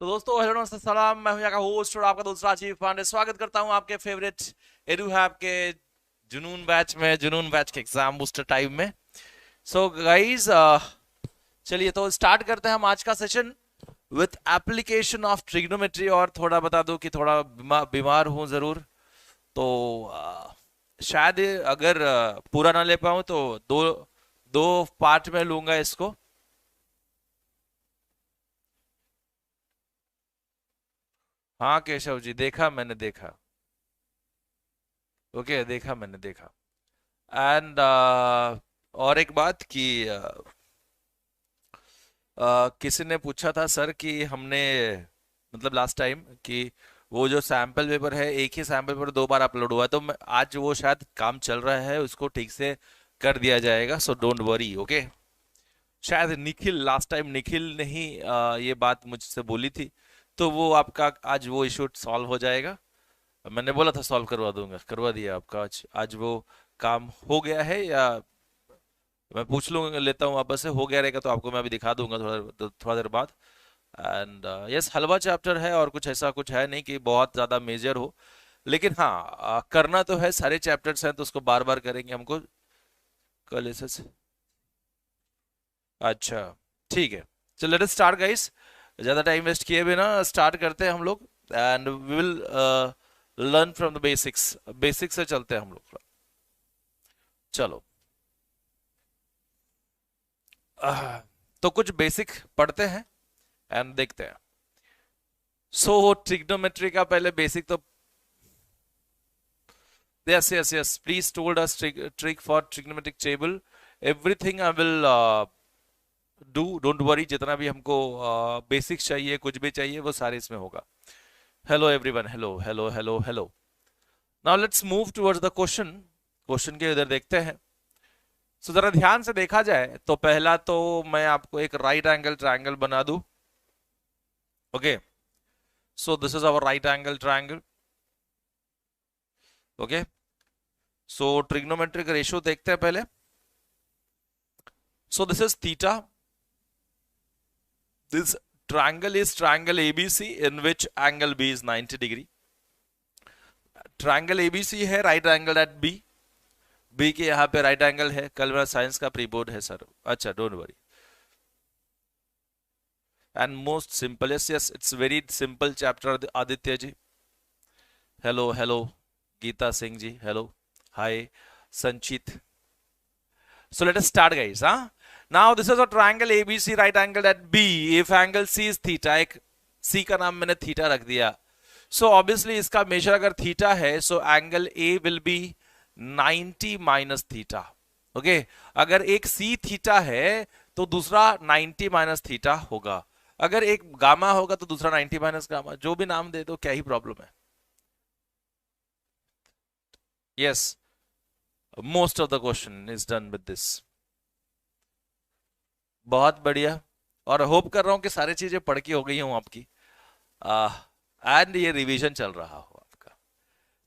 तो दोस्तों हेलो नमस्ते सलाम, मैं हूं यहाँ का होस्ट और आपका दूसरा चीफ पांडे। स्वागत करता हूं आपके फेवरेट एडू हैब के जुनून बैच के एग्जाम बूस्टर टाइम में। सो गाइस, चलिए तो स्टार्ट करते हैं हम आज का session with application of trigonometry. और थोड़ा बता दूं कि थोड़ा बीमार हूं जरूर, तो शायद अगर पूरा ना ले पाऊं तो दो दो पार्ट में लूंगा इसको। हाँ केशव जी, देखा मैंने देखा। ओके, देखा मैंने देखा। एंड और एक बात कि किसी ने पूछा था सर कि हमने मतलब लास्ट टाइम कि वो जो सैंपल पेपर है, एक ही सैंपल पेपर दो बार अपलोड हुआ है, तो आज वो शायद काम चल रहा है, उसको ठीक से कर दिया जाएगा। So don't worry, okay. शायद निखिल, लास्ट टाइम निखिल ने ही ये बात मुझसे बोली थी, तो वो आपका आज वो इशू सॉल्व हो जाएगा। मैंने बोला था सॉल्व करवा दूंगा, करवा दिया आपका। आज वो काम हो गया है या मैं पूछ लूंगा, लेता हूँ वापस से। हो गया रहेगा तो आपको मैं अभी दिखा दूंगा थोड़ा देर बाद। एंड यस, हलवा चैप्टर है और कुछ ऐसा कुछ है नहीं कि बहुत ज्यादा मेजर हो, लेकिन हाँ करना तो है। सारे चैप्टर्स हैं तो उसको बार बार करेंगे हमको कल ऐसे। अच्छा, ठीक है। चलो लेट अस स्टार्ट गाइस, ज्यादा टाइम वेस्ट किए बिना स्टार्ट करते हैं हम लोग। And we will learn from the basics. Basics से चलते हैं हम लोग। चलो, तो कुछ बेसिक पढ़ते हैं एंड देखते हैं। सो ट्रिग्नोमेट्री का पहले बेसिक तो yes yes yes, please told us trick for trigonometric table. Everything I will do, don't worry. जितना भी हमको बेसिक्स चाहिए, कुछ भी चाहिए, वो सारे इसमें होगा। Hello everyone, hello hello hello hello. Now let's move towards the question. Question के इधर देखते हैं। सो जरा ध्यान से देखा जाए तो पहला तो मैं आपको एक राइट एंगल ट्रायंगल बना दूं। Okay, so this is our right angle triangle. Okay, so trigonometric ratio देखते हैं पहले। So this is theta. This triangle is triangle ABC in which angle B is 90 degree. Triangle ABC है right angle at B. B के यहाँ पे right angle है। कल मेरा साइंस का प्री बोर्ड है सर। अच्छा, don't worry. And most simple, yes yes, it's very simple chapter. Aditya ji hello hello. Geeta Singh ji hello, hi. Sanchit. So let us start guys, huh? Now this is a triangle ABC, right angled at B. If angle C is theta, एक C का नाम मैंने theta रख दिया। So obviously इसका major अगर theta है, so angle A will be 90 minus theta. Okay, अगर एक C थीटा है तो दूसरा 90 माइनस थीटा होगा। अगर एक गामा होगा तो दूसरा 90 माइनस गामा। जो भी नाम दे दो, क्या ही प्रॉब्लम है। Yes, most of the question is done with this. बहुत बढ़िया। और होप कर रहा हूं कि सारी चीजें पढ़ के हो गई हूं आपकी, एंड ये रिवीजन चल रहा हो आपका।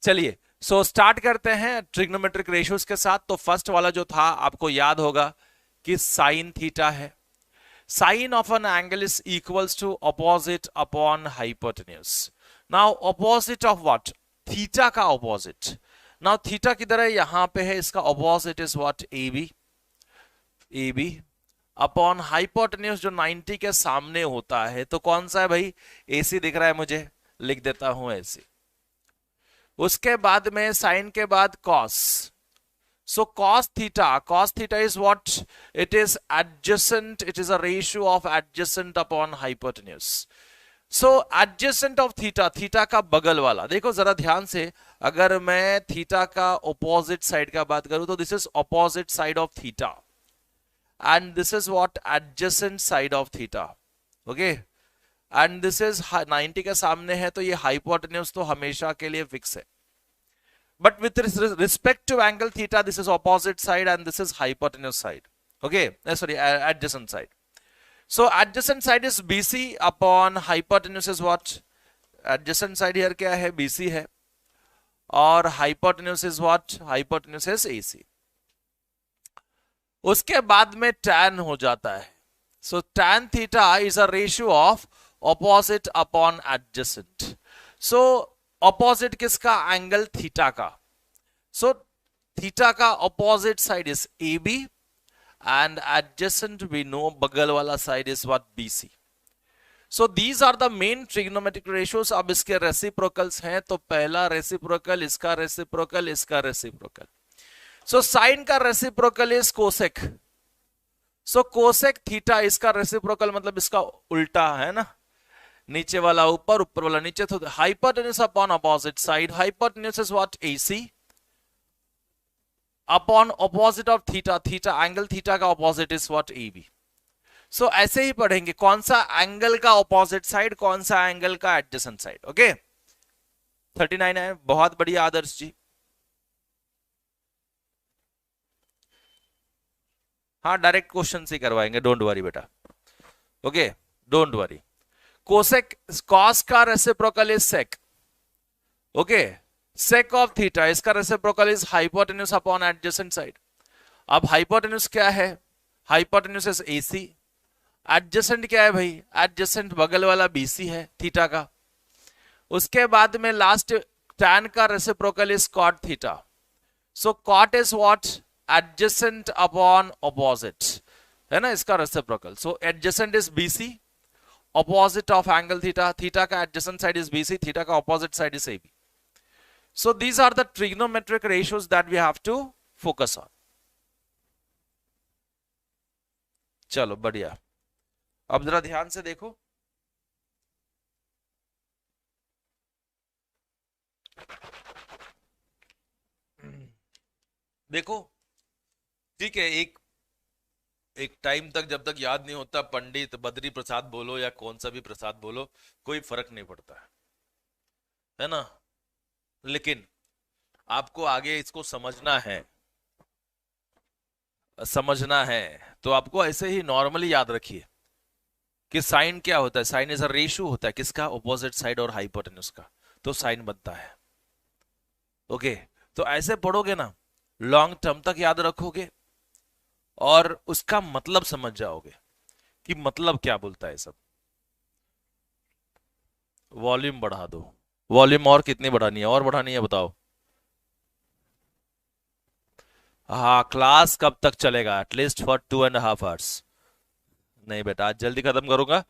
चलिए, सो स्टार्ट करते हैं ट्रिग्नोमेट्रिक रेशियोज के साथ। तो फर्स्ट वाला जो था आपको याद होगा कि साइन थीटा है। Sine of an angle is equals to opposite upon hypotenuse. Now opposite of what? Theta का अपोजिट। नाउ थीटा किधर है? यहां पे है। इसका opposite is what? A B. A B upon hypotenuse जो 90 के सामने होता है, तो कौन सा है भाई? एसी दिख रहा है मुझे, लिख देता हूं एसी। उसके बाद में साइन के बाद cos. So cos theta is what? It is adjacent, it is a ratio of adjacent upon hypotenuse. So adjacent of theta, theta का बगल वाला। देखो जरा ध्यान से, अगर मैं थीटा का ऑपोजिट साइड का बात करूं तो this is opposite side of theta, and this is what? adjacent side of theta. okay, and this is 90 के सामने है, तो ये hypotenuse तो हमेशा के लिए फिक्स है। but with respect to angle theta, this is opposite side and this is hypotenuse side. okay, sorry, adjacent side. so adjacent side is BC upon hypotenuse is what? adjacent side here क्या है? BC है। और hypotenuse is what? hypotenuse is AC। उसके बाद में tan हो जाता है। So tan theta is a ratio of opposite upon adjacent. So opposite किसका? एंगल थीटा का। सो थीटा का opposite side is A B and adjacent we know बगल वाला side is what BC। So these are the main trigonometric ratios. अब इसके reciprocals हैं, तो पहला रेसिप्रोकल, इसका रेसिप्रोकल, इसका रेसिप्रोकल। सो साइन का reciprocal is cosec. So cosec theta, इसका रेसिप्रोकल मतलब इसका उल्टा है ना, नीचे वाला ऊपर, ऊपर वाला नीचे। तो hypotenuse upon opposite side, hypotenuse is what? AC upon opposite of theta, theta angle theta का ऑपोजिट इज व्हाट? AB। सो ऐसे ही पढ़ेंगे कौन सा एंगल का ऑपोजिट साइड, कौन सा एंगल का एडजेसेंट साइड। ओके 39 है, बहुत बढ़िया आदर्श जी। हाँ डायरेक्ट क्वेश्चन से करवाएंगे, डोंट वरी बेटा। Okay don't worry. Cosec, cos का reciprocal is sec. Okay sec of theta, इसका reciprocal is hypotenuse upon adjacent side. अब हाइपोटेन्यूज क्या है? Hypotenuse is AC। एडजेसेंट क्या है भाई? एडजेसेंट बगल वाला BC है थीटा का। उसके बाद में लास्ट tan का reciprocal is cot theta. So cot is what? Adjacent upon opposite, है ना, इसका reciprocal. So adjacent is BC, opposite of angle theta, theta का adjacent side is BC, theta का opposite side is AB। So these are the trigonometric ratios that we have to focus on. चलो बढ़िया, अब जरा ध्यान से देखो। देखो ठीक है, एक टाइम तक जब तक याद नहीं होता, पंडित बद्री प्रसाद बोलो या कौन सा भी प्रसाद बोलो, कोई फर्क नहीं पड़ता है ना। लेकिन आपको आगे इसको समझना है तो आपको ऐसे ही नॉर्मली याद रखिए कि साइन क्या होता है। साइन इज अ रेशियो होता है किसका? ऑपोजिट साइड और हाइपोटेन्यूज का, तो साइन बनता है। ओके तो ऐसे पढ़ोगे ना, लॉन्ग टर्म तक याद रखोगे और उसका मतलब समझ जाओगे कि मतलब क्या बोलता है सब। वॉल्यूम बढ़ा दो। वॉल्यूम और कितनी बढ़ानी है? और बढ़ानी है बताओ। हाँ क्लास कब तक चलेगा? At least for 2.5 hours. नहीं बेटा आज जल्दी खत्म करूंगा।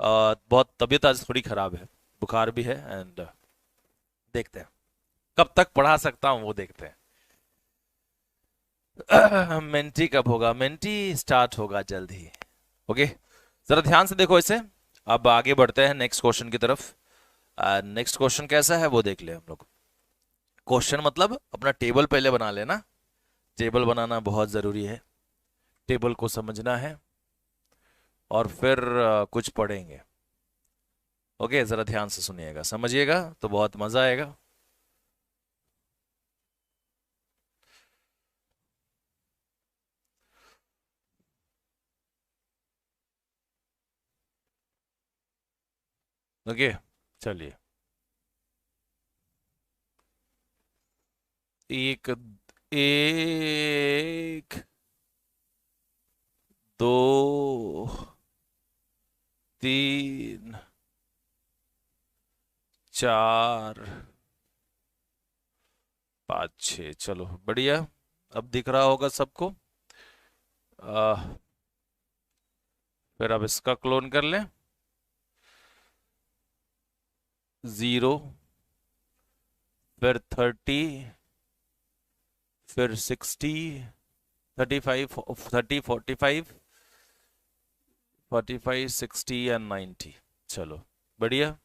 बहुत तबीयत आज थोड़ी खराब है, बुखार भी है, एंड देखते हैं कब तक पढ़ा सकता हूं वो देखते हैं। मेंटी कब होगा? मेंटी स्टार्ट होगा जल्द ही। ओके जरा ध्यान से देखो इसे। अब आगे बढ़ते हैं नेक्स्ट क्वेश्चन की तरफ। नेक्स्ट क्वेश्चन कैसा है वो देख ले हम लोग। क्वेश्चन मतलब अपना टेबल पहले बना लेना, टेबल बनाना बहुत जरूरी है, टेबल को समझना है और फिर कुछ पढ़ेंगे। ओके जरा ध्यान से सुनिएगा, समझिएगा तो बहुत मजा आएगा। ओके चलिए, एक एक दो तीन चार पाँच छः, चलो बढ़िया। अब दिख रहा होगा सबको। फिर अब इसका क्लोन कर लें। 0 फिर 30 फिर 60 35 30 45 45 60 एंड 90। चलो बढ़िया,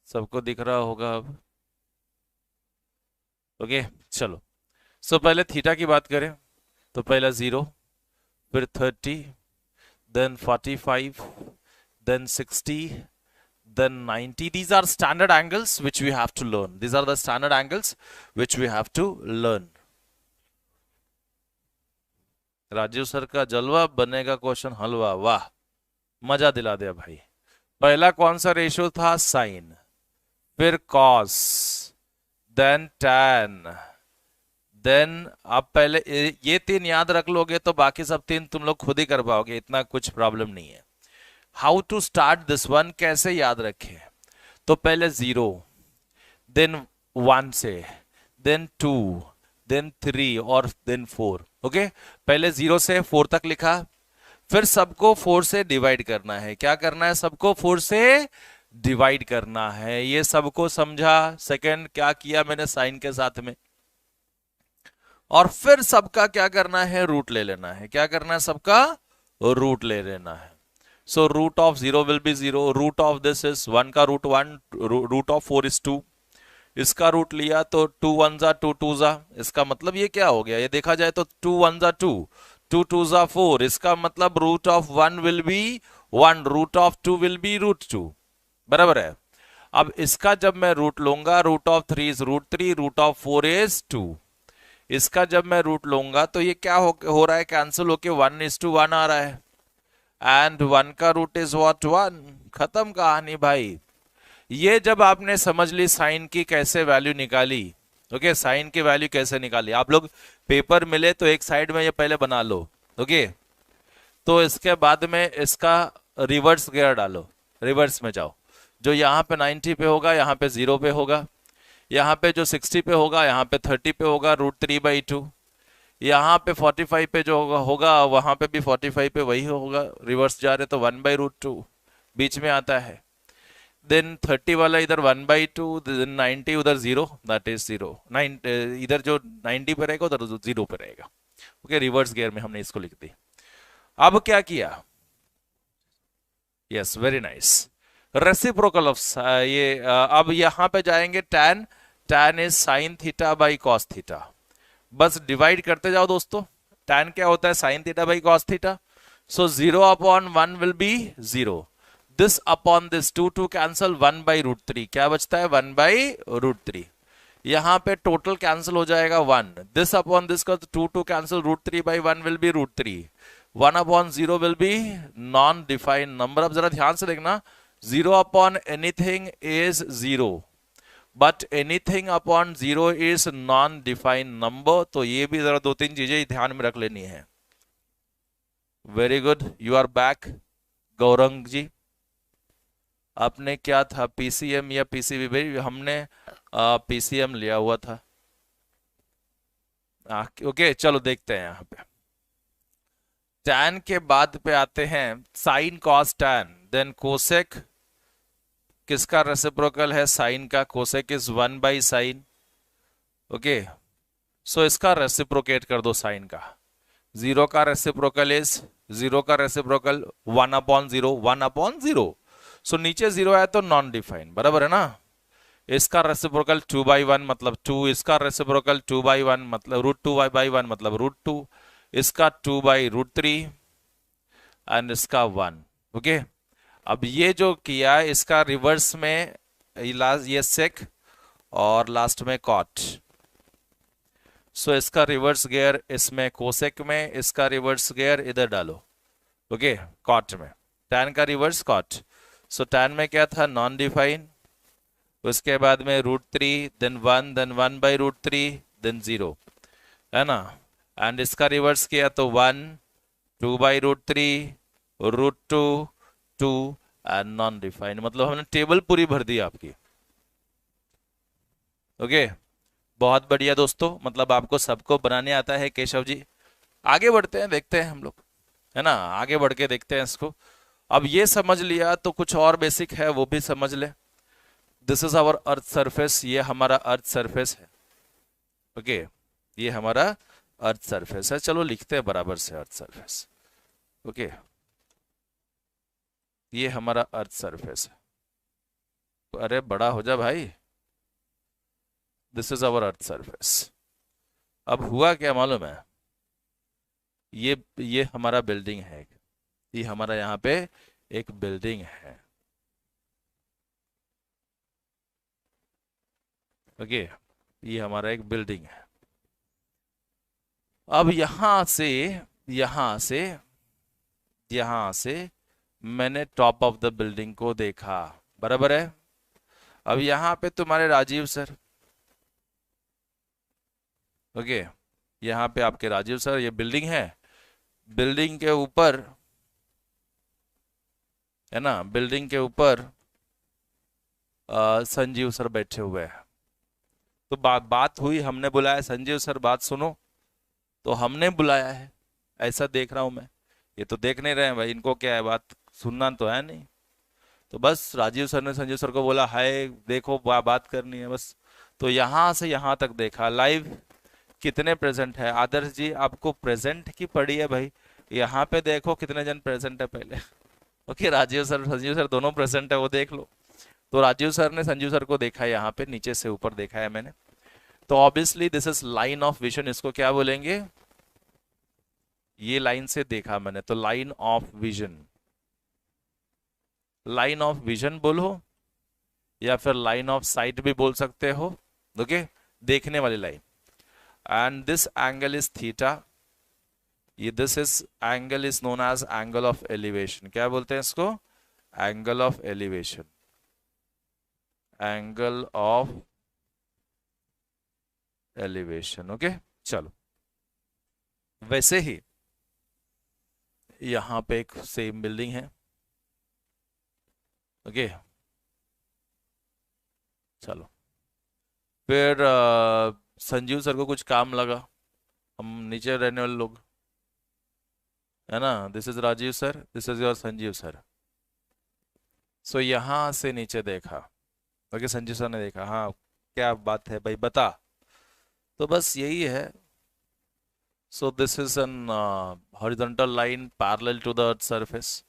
सबको दिख रहा होगा अब। ओके चलो, सो पहले थीटा की बात करें तो पहला 0 फिर 30 then 45 then 60 then 90. These are standard angles which we have to learn. These are the standard angles which we have to learn. Rajeev sir का जलवा, बनेगा क्वेश्चन हलवा। वाह मजा दिला दिया भाई। पहला कौन सा रेशियो था? साइन, फिर कॉस, देन टैन, देन आप पहले ये 3 याद रख लोगे तो बाकी सब 3 तुम लोग खुद ही कर पाओगे, इतना कुछ प्रॉब्लम नहीं है। How to start this one, कैसे याद रखें? तो पहले 0, देन 1 से, देन 2, देन 3 और देन 4। ओके, पहले 0 से 4 तक लिखा, फिर सबको 4 से डिवाइड करना है। क्या करना है? सबको 4 से डिवाइड करना है। ये सबको समझा? सेकंड क्या किया मैंने साइन के साथ में, और फिर सबका क्या करना है? रूट ले लेना है। क्या करना है? सबका रूट ले लेना है। So root of 0 will be 0, root of this is 1 का रूट 1, रूट ऑफ 4 इज 2। इसका रूट लिया तो 2 1 जा 2 2 जा, इसका मतलब ये क्या हो गया? ये देखा जाए तो 2 1 जा 2, 2 2 जा 4, इसका मतलब root of 1 will be 1, root of 2 will be root 2। बराबर है। अब इसका जब मैं रूट लूंगा, root of 3 is root 3, root of 4 is 2। इसका जब मैं रूट लूंगा तो ये क्या हो रहा है? कैंसिल होके 1:1 आ रहा है, एंड 1 का रूट इज व्हाट? 1। खत्म कहानी भाई। ये जब आपने समझ ली साइन की कैसे वैल्यू निकाली, ओके, साइन की वैल्यू कैसे निकाली, आप लोग पेपर मिले तो एक साइड में ये पहले बना लो। ओके, तो इसके बाद में इसका रिवर्स गियर डालो, रिवर्स में जाओ। जो यहाँ पे 90 पे होगा यहाँ पे 0 पे होगा, यहाँ पे जो 60 पे होगा यहाँ पे 30 पे होगा, √3/2। यहाँ पे 45 पे जो होगा वहां पे भी 45 पे वही होगा। रिवर्स जा रहे तो 1/√2 बीच में आता है। देन 30 वाला इधर 1/2, देन 90 उधर 0, दैट इज 0। इधर जो 90 पे रहेगा उधर 0 पे रहेगा। ओके, रिवर्स गियर में हमने इसको लिख दी। अब क्या किया? Yes, very nice. Reciprocal of ये अब यहां पे जाएंगे tan, tan is sine theta by cos theta. बस डिवाइड करते जाओ दोस्तों। tan क्या होता है? Sine theta by cos theta. So 0/1 will be 0, this upon this 2 2 cancel, 1/√3 क्या बचता है? 1/√3। यहां पे टोटल कैंसिल हो जाएगा 1, दिस अपॉन दिस का 2 2 cancel, √3/1 will be √3। 1/0 will be non defined number. अब जरा ध्यान से देखना, 0 upon anything is 0, but anything upon 0 is non defined number. तो ये भी जरा 2-3 चीजें ध्यान में रख लेनी है। Very good, you are back. Gaurang ji, आपने क्या था, पीसीएम या पीसीबी? भाई हमने पीसीएम लिया हुआ था। ओके, चलो देखते हैं। यहाँ पे tan के बाद पे आते हैं sine cos tan, then cosec किसका रेसिप्रोकल है? साइन का। Cosec is 1/sin। Okay, so इसका रेसिप्रोकेट कर दो साइन का। 0 का रेसिप्रोकल इज 0 का रेसिप्रोकल 1/0, 1/0। सो नीचे 0 है तो नॉन डिफाइंड, बराबर है ना। इसका रेसिप्रोकल 2/1 मतलब 2, इसका रेसिप्रोकल 2/1 मतलब √2/1 मतलब √2, इसका 2/√3 एंड इसका 1। ओके, अब ये जो किया इसका रिवर्स में ये सेक और लास्ट में कॉट। सो इसका रिवर्स गियर इसमें कोसेक में, इसका रिवर्स गियर इधर डालो। ओके, कॉट में। tan का रिवर्स कॉट। सो tan में क्या था? Non define. उसके बाद में √3, देन 1, देन 1/√3, देन 0, है ना। एंड इसका रिवर्स किया तो 1, 2/√3, √2, 2 एंड नॉन डिफाइंड। मतलब हमने टेबल पूरी भर दी आपकी। ओके, बहुत बढ़िया दोस्तों, मतलब आपको सबको बनाने आता है केशव जी। आगे बढ़ते हैं, देखते हैं हम लोग, है ना, आगे बढ़ के देखते हैं इसको। अब ये समझ लिया तो कुछ और बेसिक है वो भी समझ ले। This is our earth surface, ये हमारा अर्थ सरफेस है। ओके, ये हमारा अर्थ सरफेस है। चलो लिखते हैं बराबर से अर्थ सरफेस। ओके, ये हमारा अर्थ सरफेस है। अरे बड़ा हो जा भाई। This is our earth surface. अब हुआ क्या मालूम है? ये हमारा बिल्डिंग है, ये हमारा यहाँ पे एक बिल्डिंग है। ओके, ये हमारा एक बिल्डिंग है। अब यहां से यहां से मैंने टॉप ऑफ द बिल्डिंग को देखा, बराबर है। अब यहां पे तुम्हारे राजीव सर, ओके, यहाँ पे आपके राजीव सर, ये बिल्डिंग है। बिल्डिंग के ऊपर है ना, बिल्डिंग के ऊपर संजीव सर बैठे हुए हैं। तो बात हुई, हमने बुलाया संजीव सर बात सुनो, तो हमने बुलाया है, ऐसा देख रहा हूं मैं। ये तो देख नहीं रहे हैं भाई, इनको क्या है, बात सुनना तो है नहीं। तो बस राजीव सर ने संजीव सर को बोला हाय देखो बात करनी है बस। तो यहां से यहां तक देखा लाइव। कितने प्रेजेंट है आदर्श जी, आपको प्रेजेंट की पड़ी है भाई। यहाँ पे देखो कितने जन प्रेजेंट है पहले। Okay, Rajeev sir Sanjeev sir दोनों प्रेजेंट है, वो देख लो। तो राजीव सर ने संजीव सर को देखा है, यहाँ पे नीचे से ऊपर देखा है मैंने। तो obviously this is line of vision, इसको क्या बोलेंगे, ये लाइन से देखा मैंने, तो line of vision. Line of vision बोलो या फिर लाइन ऑफ साइट भी बोल सकते हो। ओके, देखने वाली line. And this angle is theta, ये this is angle is known as angle of elevation. क्या बोलते हैं इसको, angle of elevation, angle of elevation. Okay, चलो वैसे ही यहां पे एक सेम बिल्डिंग है। ओके, चलो फिर संजीव सर को कुछ काम लगा, हम नीचे रहने वाले लोग है ना, this is Rajeev sir, this is your Sanjeev sir. So यहां से नीचे देखा। ओके, संजीव सर ने देखा, हाँ क्या बात है भाई बता। तो बस यही है। So this is an horizontal line parallel to the earth surface.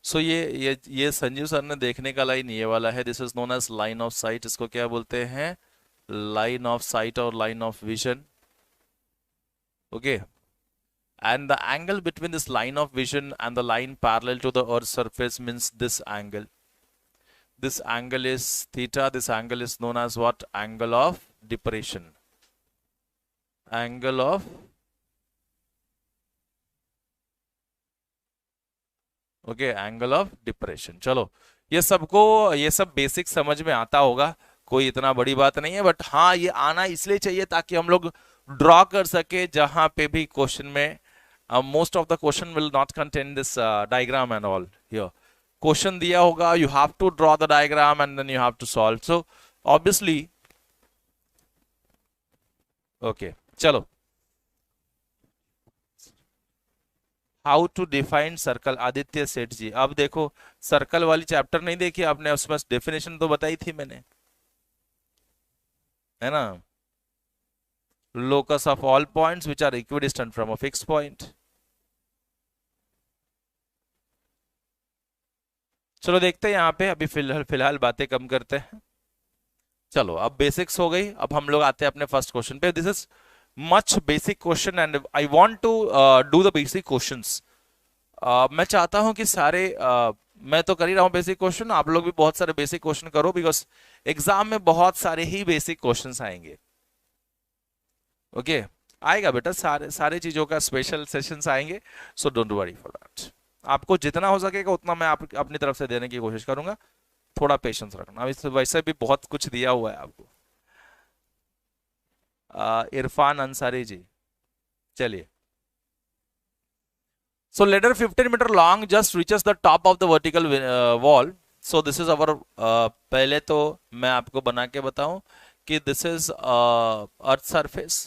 So ये संजीव सर ने देखने का लाइन ये वाला है, this is known as line of sight. इसको क्या बोलते हैं, लाइन ऑफ साइट और line of vision. Okay, and the angle between this line of vision and the line parallel to the earth's surface means this angle. This angle is theta. This angle is known as what, angle of depression. Angle of angle of depression. चलो ये सब basic समझ में आता होगा, कोई इतना बड़ी बात नहीं है, बट हाँ ये आना इसलिए चाहिए ताकि हम लोग ड्रॉ कर सके जहां पे भी क्वेश्चन में। most of the question will not contain this diagram and all here. Question दिया होगा, you have to draw the diagram and then you have to solve. So obviously, okay, चलो how to define circle, Aditya सेठ जी। अब देखो circle वाली chapter नहीं देखी आपने, उसमें डेफिनेशन तो बताई थी मैंने, है ना, locus of all points which are equidistant from a fixed point। चलो देखते हैं यहाँ पे, अभी फिलहाल बातें कम करते हैं। चलो अब बेसिक्स हो गई, अब हम लोग आते हैं अपने फर्स्ट क्वेश्चन पे। This is much basic question and I want to do the basic questions. मैं चाहता हूं कि सारे मैं तो कर ही रहा हूं बेसिक क्वेश्चन, आप लोग भी बहुत सारे बेसिक क्वेश्चन करो, बिकॉज एग्जाम में बहुत सारे ही बेसिक क्वेश्चंस आएंगे। ओके, आएगा बेटा, सारे चीजों का स्पेशल सेशंस आएंगे, so don't worry for that. आपको जितना हो सकेगा उतना मैं अपनी तरफ से देने की कोशिश करूंगा, थोड़ा पेशेंस रखना। वैसे भी बहुत कुछ दिया हुआ है आपको। इरफान अंसारी जी, चलिए। So ladder 15 meter long just reaches the top of the vertical wall. So this is our पहले तो मैं आपको बना के बताऊं कि this is earth surface।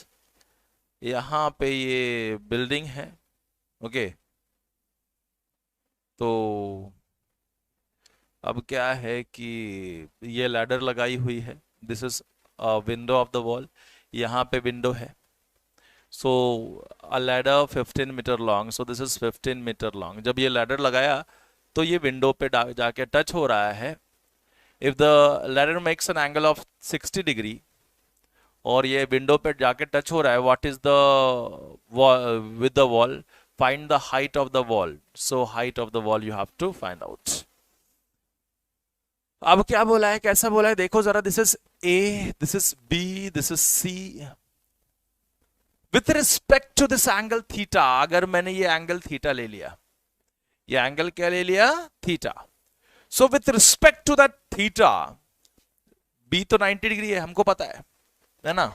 यहाँ पे ये बिल्डिंग है। ओके, तो अब क्या है कि ये लैडर लगाई हुई है, this is window of the wall, यहाँ पे विंडो है। So a ladder 15 metre long, so this is 15 metre long. जब ये लैडर लगाया तो ये विंडो पे जाके टच हो रहा है। If the ladder makes an angle of 60 degree और ये विंडो पे जाके टच हो रहा है, what is the with the wall, find the height of the wall. So height of the wall you have to find out. अब क्या बोला है, कैसा बोला है, देखो जरा, this is A, this is B, this is C. With respect to this angle theta, अगर मैंने ये एंगल थीटा ले लिया, ये एंगल क्या ले लिया, theta. So with respect to that theta, B तो 90 डिग्री है हमको पता है ना,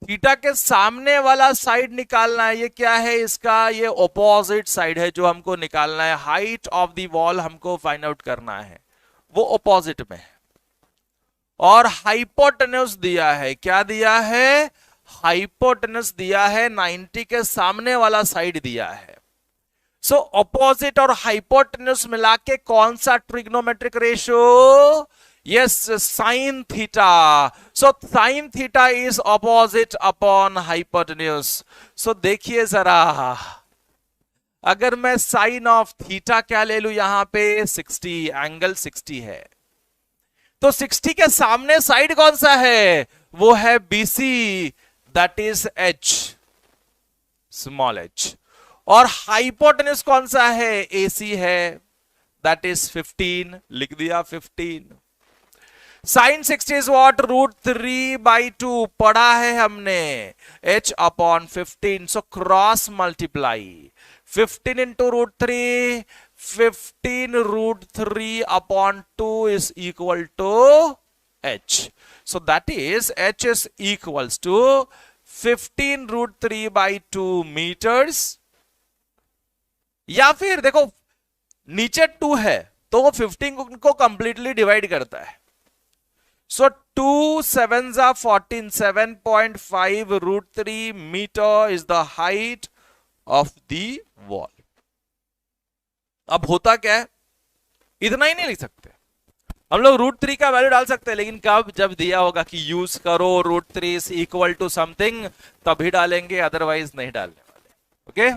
थीटा के सामने वाला साइड निकालना है। ये क्या है इसका, ये ऑपोजिट साइड है जो हमको निकालना है। हाइट ऑफ द वॉल हमको फाइंड आउट करना है, वो ऑपोजिट में है। और हाइपोटेन्यूज दिया है, क्या दिया है, हाइपोटेन्यूज दिया है, 90 के सामने वाला साइड दिया है। सो ऑपोजिट और हाइपोटेन्यूज मिला के कौन सा trigonometric ratio, yes sine theta. So sine theta is opposite upon hypotenuse. So देखिए जरा, अगर मैं साइन ऑफ थीटा क्या ले लू यहां पे 60, एंगल 60 है, तो 60 के सामने साइड कौन सा है, वो है BC, that is H, small h। और हाइपोटेन्यूज कौन सा है, AC है, दैट इज 15, लिख दिया 15। साइन 60 इज वॉट, √3/2 पढ़ा है हमने, H upon 15। So cross multiply 15 into √3, 15 √3 upon 2 is equal to H. So that is H is equals to 15 √3/2 meters। या फिर देखो नीचे 2 है तो वो 15 को कंप्लीटली डिवाइड करता है। So 2 7s are 14, 7.5 √3 metre is the height of the wall. अब होता क्या है, इतना ही नहीं लिख सकते हम लोग, √3 का वैल्यू डाल सकते हैं, लेकिन कब, जब दिया होगा कि यूज करो √3 इज इक्वल टू समथिंग, तभी डालेंगे, अदरवाइज नहीं डालने वाले। ओके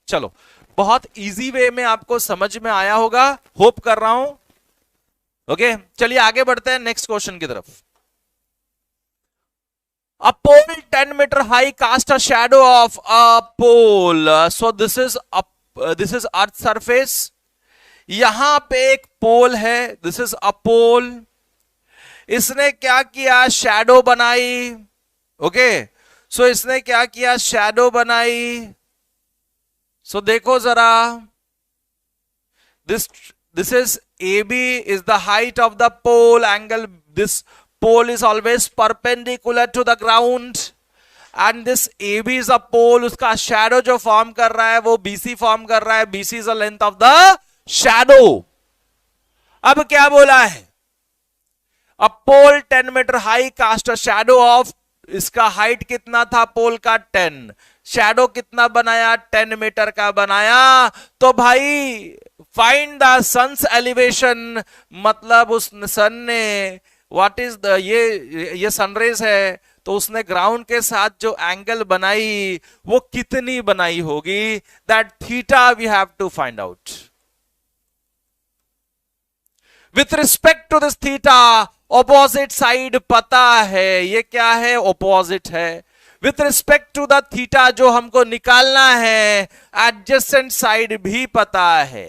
चलो, बहुत इजी वे में आपको समझ में आया होगा, होप कर रहा हूं। ओके चलिए आगे बढ़ते हैं नेक्स्ट क्वेश्चन की तरफ। A pole 10 meter high cast a shadow of a pole. So this is earth surface. यहां पे एक पोल है, दिस इज अ पोल। इसने क्या किया, शैडो बनाई। ओके सो इसने क्या किया, शैडो बनाई। सो देखो जरा, this is AB is the height of the pole, angle this pole is always perpendicular to the ground and this AB is a pole, उसका shadow जो फॉर्म कर रहा है वो BC फॉर्म कर रहा है, BC is the length of the shadow। अब क्या बोला है, a pole 10 meter high cast a shadow of, इसका हाइट कितना था पोल का 10, शैडो कितना बनाया 10 मीटर का बनाया। तो भाई फाइंड द सन्स एलिवेशन, मतलब उस सन ने व्हाट इज द, ये सनरेज है तो उसने ग्राउंड के साथ जो एंगल बनाई वो कितनी बनाई होगी, that theta we have to find out. With respect to this theta opposite side पता है, ये क्या है, ऑपोजिट है। With respect to the theta जो हमको निकालना है, एडजेसेंट साइड भी पता है।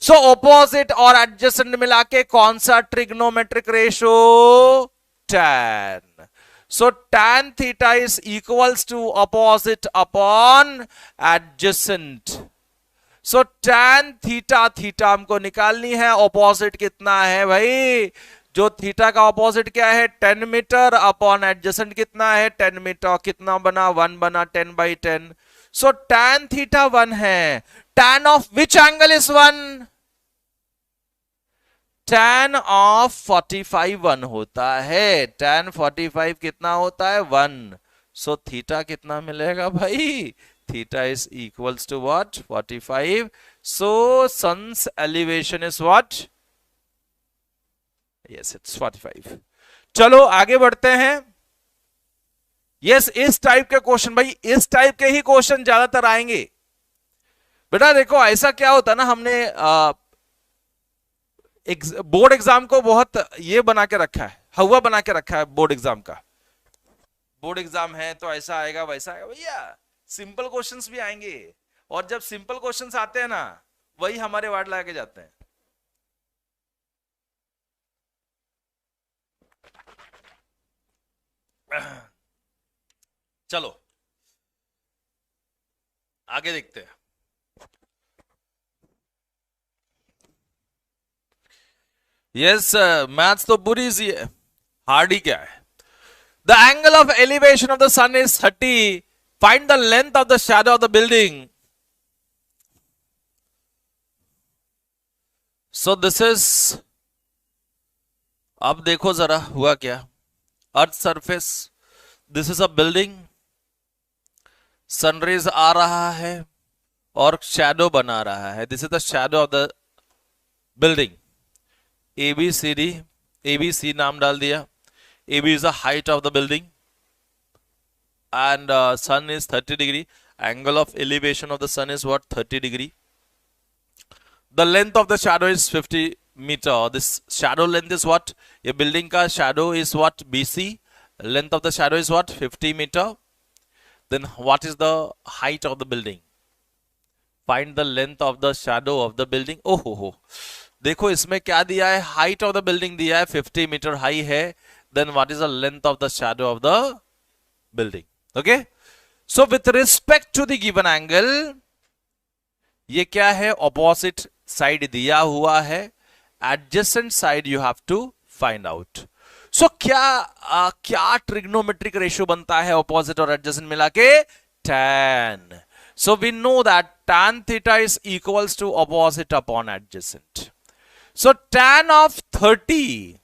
सो ऑपोजिट और एडजेसेंट मिला के कौन सा trigonometric ratio, tan। So tan theta is equals to opposite upon adjacent. So tan theta, theta हमको निकालनी है, ऑपोजिट कितना है भाई, जो थीटा का ऑपोजिट क्या है 10 मीटर अपॉन एडजेसेंट कितना है 10 मीटर, कितना बना 1 बना 10/10। सो tan थीटा 1 है, tan of which angle is 1, tan of 45 1 होता है, tan 45 कितना होता है 1। सो थीटा कितना मिलेगा भाई, theta is equals to what 45। So sun's elevation is what, yes it's 45। चलो आगे बढ़ते हैं। यस इस टाइप के क्वेश्चन, भाई इस टाइप के ही क्वेश्चन ज्यादातर आएंगे। बेटा देखो ऐसा क्या होता है ना, हमने बोर्ड एग्जाम को बहुत ये बना के रखा है, हवा बना के रखा है बोर्ड एग्जाम का। बोर्ड एग्जाम है तो ऐसा आएगा वैसा आएगा, भैया सिंपल क्वेश्चंस भी आएंगे, और जब सिंपल क्वेश्चंस आते हैं ना वही हमारे वार्ड लाके जाते हैं। चलो आगे देखते हैं। यस मैथ्स तो बुरी सी है, हार्ड ही क्या है। The angle of elevation of the sun is 30. Find the length of the shadow of the building. So this is, अब देखो जरा हुआ क्या. Earth surface, this is a building, sunrays आ रहा है और शैडो बना रहा है. This is the shadow of the building. ABCD, ABC नाम डाल दिया. AB is the height of the building and sun is 30 degree. Angle of elevation of the sun is what? 30 degree. The length of the shadow is 50 meter. This shadow length is what? A building ka shadow is what? BC. Length of the shadow is what? 50 meter. Then what is the height of the building? Find the length of the shadow of the building. Oh ho. देखो इसमें क्या दिया है, height of the building दिया है 50 metre high है. Then what is the length of the shadow of the building. Okay, so with respect to the given angle, ये क्या है, ऑपोजिट साइड दिया हुआ है, adjacent side you have to find out. So क्या trigonometric ratio बनता है opposite और एडजेसेंट मिला के? tan. So we know that tan theta is equals to opposite upon adjacent. So tan of 30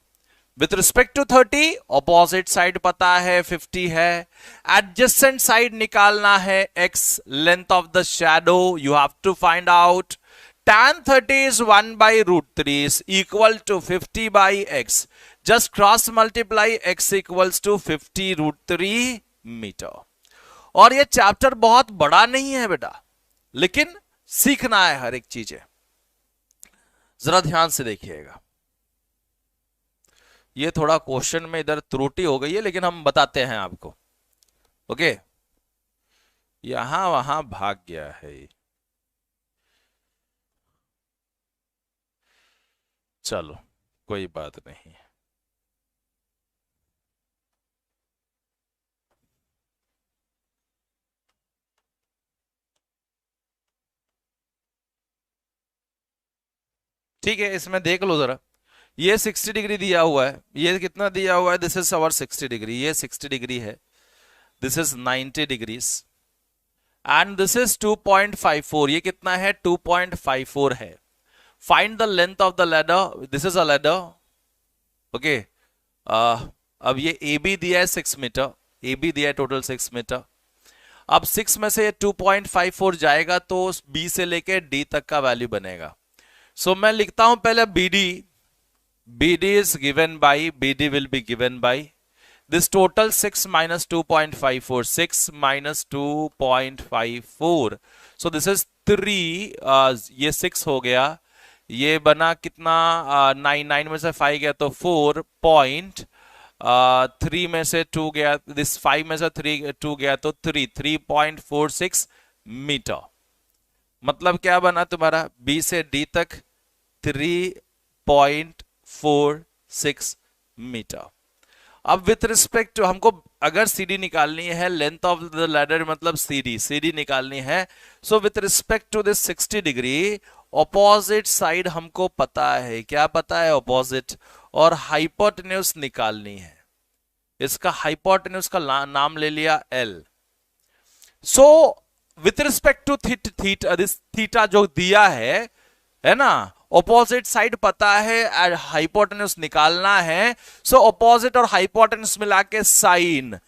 with respect to 30, opposite side पता है 50 है, adjacent side निकालना है x, length of the shadow you have to find out. Tan 30 is 1 by root 3 is equal to 50 by x. Just cross multiply x equals to 50 root 3 meter. और ये chapter बहुत बड़ा नहीं है बेटा, लेकिन सीखना है हर एक चीजें. जरा ध्यान से देखिएगा. ये थोड़ा क्वेश्चन में इधर त्रुटि हो गई है, लेकिन हम बताते हैं आपको. ओके, यहां वहां भाग गया है. चलो कोई बात नहीं. ठीक है, इसमें देख लो जरा. ये 60 डिग्री दिया हुआ है, ये कितना दिया हुआ है, दिस इज अवर 60 डिग्री, ये 60 डिग्री है, this is 90 degrees and this is 2.54. ये कितना है? 2.54 है. Find the length of the ladder. This is a ladder. Okay, अब ये AB दिया है 6 मीटर, AB दिया है टोटल 6 मीटर. अब 6 में से 2.54 जाएगा तो B से लेके D तक का वैल्यू बनेगा. So मैं लिखता हूं पहले BD. BD is given by, BD will be given by this total 6 minus 2.54, 6 minus 2.54. So this is 3, ये 6 हो गया, ये बना कितना, 9 में से 5 गया तो 4.3 में से 2 गया, this 5 में से 2 गया तो 3.46 मीटर. मतलब क्या बना तुम्हारा, B से D तक 3.46 मीटर. अब विथ रिस्पेक्ट टू, हमको अगर CD निकालनी है, लेंथ ऑफ द लैडर मतलब CD निकालनी है. So with respect to this 60 degree, opposite side हमको पता है, क्या पता है? ऑपोजिट. और हाइपोटेन्यूज निकालनी है. इसका हाइपोटेन्यूज का नाम ले लिया L. So with respect to theta जो दिया है ना, ऑपोजिट साइड पता है, हाइपोटेन्यूज निकालना है. सो ऑपोजिट और हाइपोटेन्यूज मिला के sine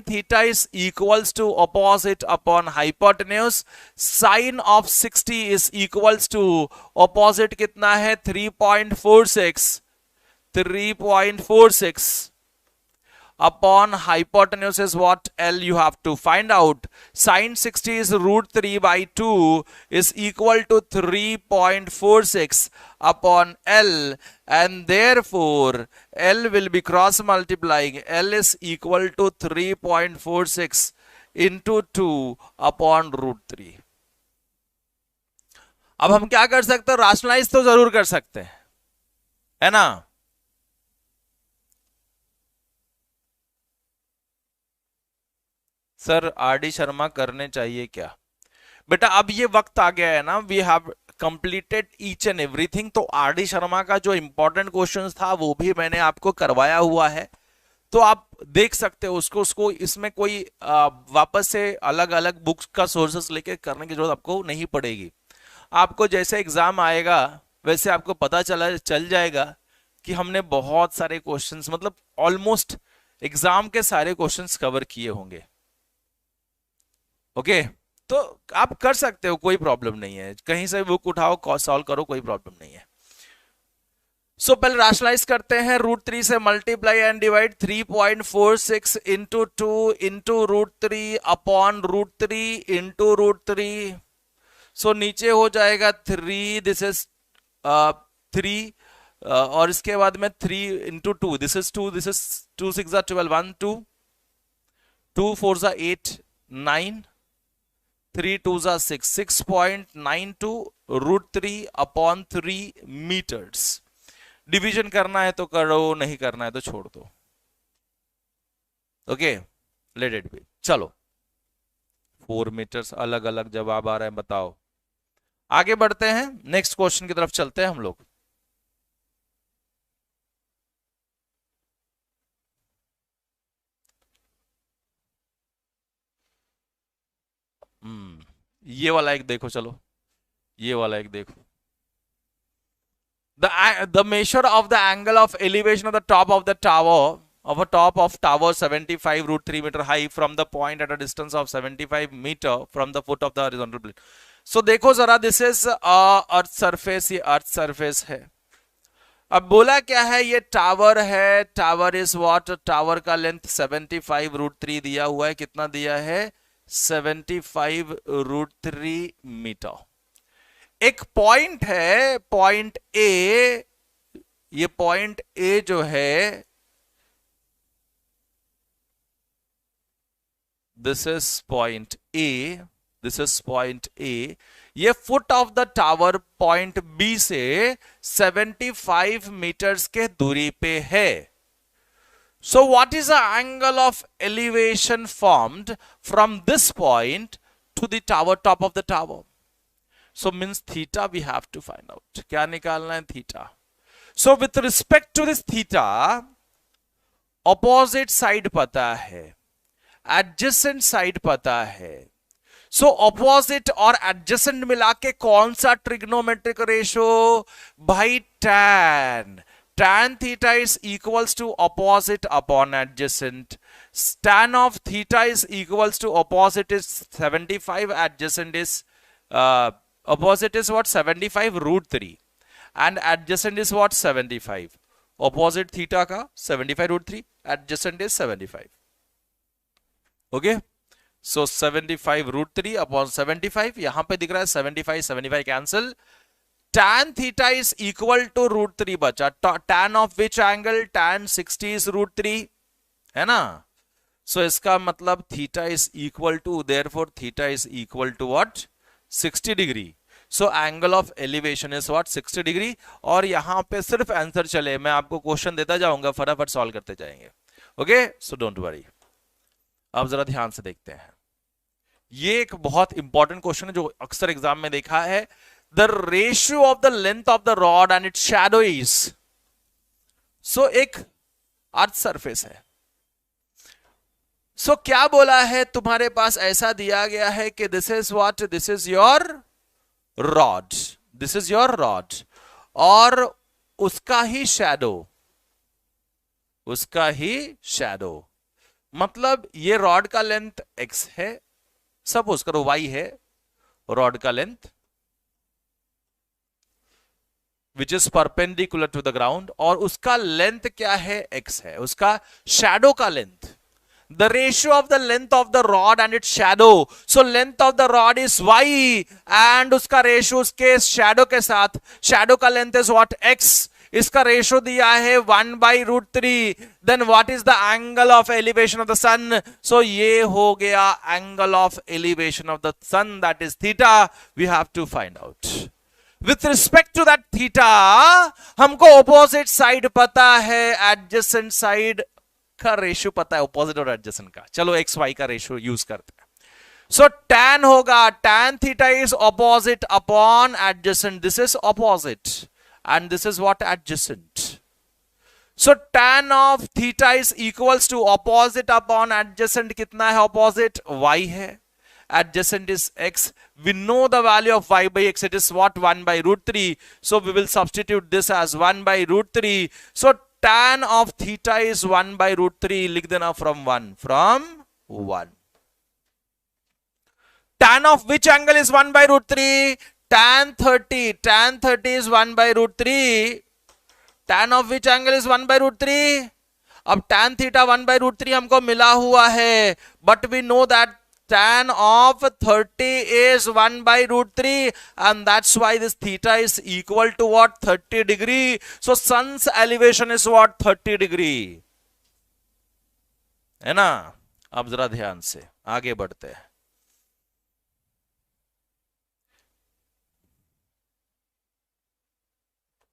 theta is equals to opposite upon hypotenuse. Sine of 60 is equals to opposite कितना है? 3.46 upon hypotenuse is what? L you have to find out. Sin 60 is root 3 by 2 is equal to 3.46 upon L, and therefore L will be cross multiplying. L is equal to 3.46 into 2 upon root 3. अब हम क्या कर सकते हैं? राशनलाइज तो जरूर कर सकते हैं, है ना. सर RD शर्मा करने चाहिए क्या? बेटा अब ये वक्त आ गया है ना, we have completed each and everything. तो RD शर्मा का जो इंपॉर्टेंट क्वेश्चन था वो भी मैंने आपको करवाया हुआ है. तो आप देख सकते हो उसको उसको इसमें कोई वापस से अलग अलग बुक्स का सोर्सेस लेके करने की जरूरत आपको नहीं पड़ेगी। आपको जैसे एग्जाम आएगा वैसे आपको पता चल जाएगा कि हमने बहुत सारे क्वेश्चंस, मतलब ऑलमोस्ट एग्जाम के सारे क्वेश्चंस कवर किए होंगे। ओके, तो आप कर सकते हो, कोई प्रॉब्लम नहीं है, कहीं से बुक उठाओ सॉल्व करो, कोई प्रॉब्लम नहीं है। सो पहले रैशनलाइज करते हैं। √3 से multiply and divide 3.46 into 2 into √3 upon √3 into √3। सो नीचे हो जाएगा 3, दिस इज 3 और इसके बाद में 3 into 2, this is 2, this is 2 6 12, 1 2 2 4 8 9 3 2 6, 6.92 √3 upon 3 metres. Division करना है तो करो, नहीं करना है तो छोड़ दो। Okay, let it be. चलो 4 मीटर्स, अलग अलग जवाब आ रहे हैं, बताओ। आगे बढ़ते हैं, नेक्स्ट क्वेश्चन की तरफ चलते हैं हम लोग। ये वाला एक देखो, चलो ये वाला एक देखो। The measure of the angle of elevation of the top of the tower, of a top of tower 75 √3 meter high from the point at a distance of 75 meter from the foot of the horizontal plane. So देखो जरा, this is earth surface, ये earth surface है। अब बोला क्या है, ये tower है। टावर इज व्हाट, टावर का लेंथ 75 √3 दिया हुआ है। कितना दिया है? 75 √3 मीटर। एक पॉइंट है, पॉइंट ए, ये पॉइंट ए जो है, this is point A, this is point A. ये foot of the tower point B से 75 मीटर्स के दूरी पे है। So what is the angle of elevation formed from this point to the tower, top of the tower? So means theta we have to find out. क्या निकालना है? Theta. So with respect to this theta, opposite side पता है, adjacent side पता है। So opposite और adjacent मिला के कौन सा trigonometric ratio? भाई tan। Tan theta is equals to opposite upon adjacent. Tan of theta is equals to opposite is 75, adjacent is opposite is what? 75 √3 and adjacent is what? 75. Opposite theta का 75 √3, adjacent is 75. Okay, so 75 √3 upon 75, यहां पे दिख रहा है 75 75 cancel. tan theta is equal to √3 बचा। tan of which angle? tan 60 is √3, है ना? so इसका मतलब theta is equal to, therefore theta is equal to what? 60 degree. So angle of elevation is what? 60 degree. और यहां पे सिर्फ answer चले, मैं आपको क्वेश्चन देता जाऊंगा, फटाफट सॉल्व करते जाएंगे। Okay, so don't worry. अब जरा ध्यान से देखते हैं, ये एक बहुत इंपॉर्टेंट क्वेश्चन है जो अक्सर एग्जाम में देखा है। The ratio of the length of the rod and its shadow is. So एक अर्थ सरफेस है। सो क्या बोला है तुम्हारे पास? ऐसा दिया गया है कि this is what? This is your rod, this is your rod, और उसका ही शैडो, उसका ही शैडो। मतलब ये रॉड का लेंथ x है, सपोज करो y है रॉड का length, which is perpendicular to the ground, और उसका लेंथ क्या है? x है। उसका शैडो का length, the ratio of the length of the rod and its shadow, so length of the rod is y and उसका ratio उसके shadow के साथ, शैडो का लेंथ is what? x, इसका रेशियो दिया है 1/√3। Then what is the angle of elevation of the sun? So ये हो गया angle of elevation of the sun, that is theta. We have to find out. With respect to that theta हमको opposite side पता है, adjacent side का ratio पता है, opposite और एडजेसेंट का। चलो एक्स वाई का रेशियो यूज करते हैं। सो tan होगा, tan theta is opposite upon adjacent, this is opposite and this is what? Adjacent. So tan of theta is equals to opposite upon adjacent, कितना है opposite, y है, adjacent is x. We know the value of y by x, it is what, 1 by root 3. So we will substitute this as 1 by root 3. So tan of theta is 1 by root 3. लिख देना from 1. Tan of which angle is 1 by root 3? Tan 30 is 1 by root 3. Tan of which angle is 1 by root 3? अब tan theta 1 by root 3 हमको मिला हुआ है, but we know that tan of 30 is 1 by root 3, and that's why this theta is equal to what, 30 degree. So sun's elevation is what, 30 degree, है ना. अब जरा ध्यान से आगे बढ़ते हैं.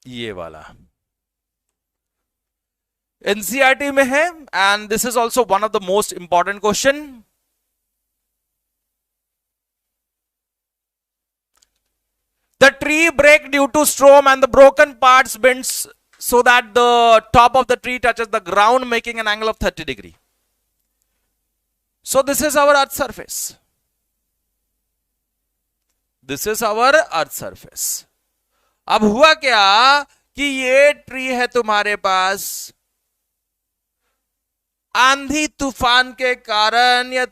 ये वाला एनसीईआरटी में है, and this is also one of the most important question. The tree break due to storm and the broken parts bends so that the top of the tree touches the ground, making an angle of 30 degree. So this is our earth surface. This is our earth surface. अब हुआ क्या कि ये tree है तुम्हारे पास, आंधी तूफान के कारण ये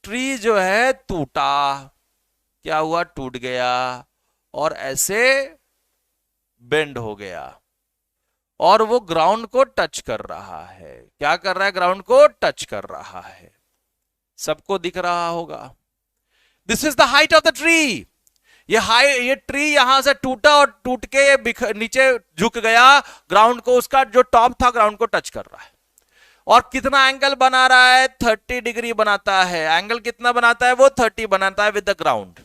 ट्री जो है टूटा. क्या हुआ, टूट गया और ऐसे बेंड हो गया और वो ग्राउंड को टच कर रहा है. क्या कर रहा है, ग्राउंड को टच कर रहा है. सबको दिख रहा होगा. This is the height of the tree. ये ट्री यहां से टूटा और टूट के नीचे झुक गया, ग्राउंड को, उसका जो टॉप था ग्राउंड को टच कर रहा है. और कितना एंगल बना रहा है, 30 डिग्री बनाता है. एंगल कितना बनाता है, वो 30 बनाता है with the ground.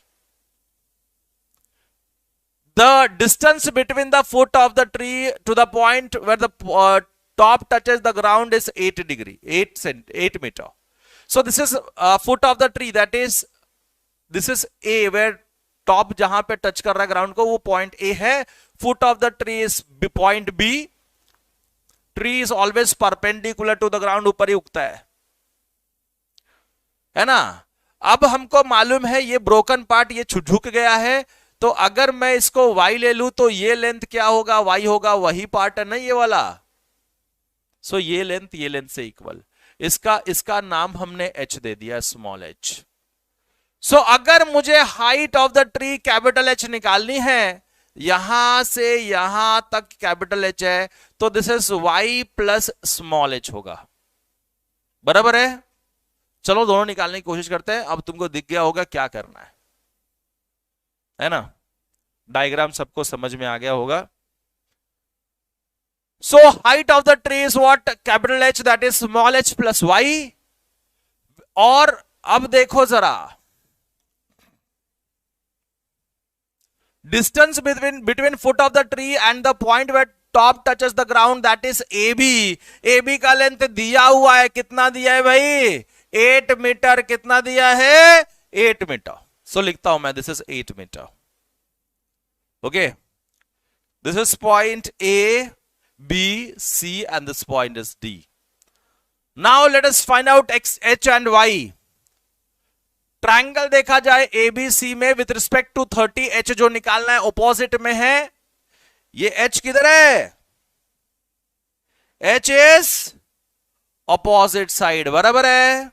The distance between the foot of the tree to the point where the top touches the ground is 8 degree, 8 meter. So this is foot of the tree, that is, this is A, where top जहां पे touch कर रहा है ground को वो point A है. Foot of the tree is point B. Tree is always perpendicular to the ground, ऊपर ही उगता है ना. अब हमको मालूम है ये ब्रोकन पार्ट ये झुक गया है, तो अगर मैं इसको y ले लूं तो ये लेंथ क्या होगा, y होगा, वही पार्ट है ना ये वाला. सो ये लेंथ से इक्वल. इसका नाम हमने h दे दिया, स्मॉल h. सो अगर मुझे height of the tree capital H निकालनी है, यहां से यहां तक कैपिटल H है, तो this is y plus small h होगा. बराबर है. चलो दोनों निकालने की कोशिश करते हैं. अब तुमको दिख गया होगा क्या करना है ना. डायग्राम सबको समझ में आ गया होगा. So height of the tree is what, capital H, that is small h plus y. और अब देखो जरा, distance between foot of the tree and the point where top touches the ground, that is AB. AB का length दिया हुआ है, कितना दिया है भाई, 8 मीटर. कितना दिया है, 8 मीटर. सो लिखता हूं मैं, this is 8 metre. Okay, this is point A, B, C and this point is D. Now let us find out H and Y. Triangle देखा जाए ABC में विथ रिस्पेक्ट टू 30, H जो निकालना है ऑपोजिट में है. ये H किधर है, H इज ऑपोजिट साइड. बराबर है.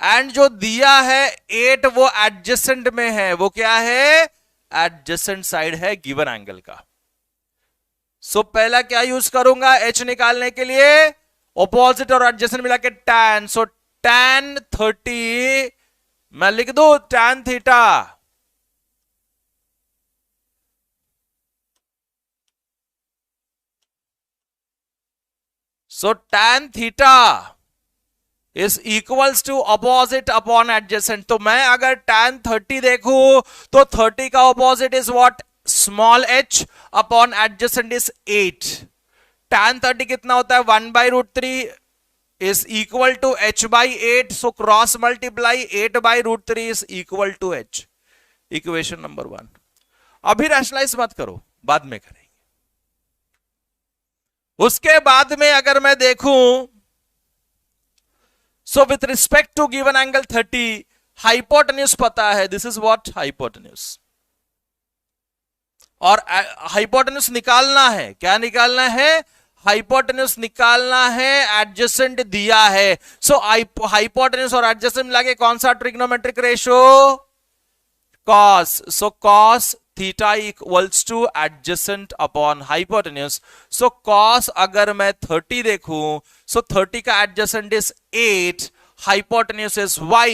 एंड जो दिया है 8 वो एडजेसेंट में है. वो क्या है, एडजेसेंट साइड है गिवन एंगल का. सो पहला क्या यूज करूंगा H निकालने के लिए, ऑपोजिट और एडजेसेंट मिला के tan. सो tan 30 मैं लिख दू tan theta. So tan theta is equals to opposite upon adjacent. तो मैं अगर tan 30 देखूं तो 30 का opposite is what, small h upon adjacent is 8. tan 30 कितना होता है, 1 by root 3 is equal to h by 8. So cross multiply 8 by root 3 is equal to h. Equation number 1. अभी रैशनलाइज मत करो, बाद में करेंगे. उसके बाद में अगर मैं देखूं, so with respect to given angle 30, hypotenuse पता है, दिस इज व्हाट हाइपोटेन्यूज, और हाइपोटेन्यूज निकालना है, क्या निकालना है, हाइपोटेन्यूज निकालना है, एडजेसेंट दिया है। सो हाइपोटेन्यूज और एडजेसेंट मिला के कौन सा trigonometric ratio, cos. So cos theta equals two adjacent upon hypotenuse. So cos अगर मैं 30 देखूं, सो 30 का adjacent is 8, hypotenuse is y,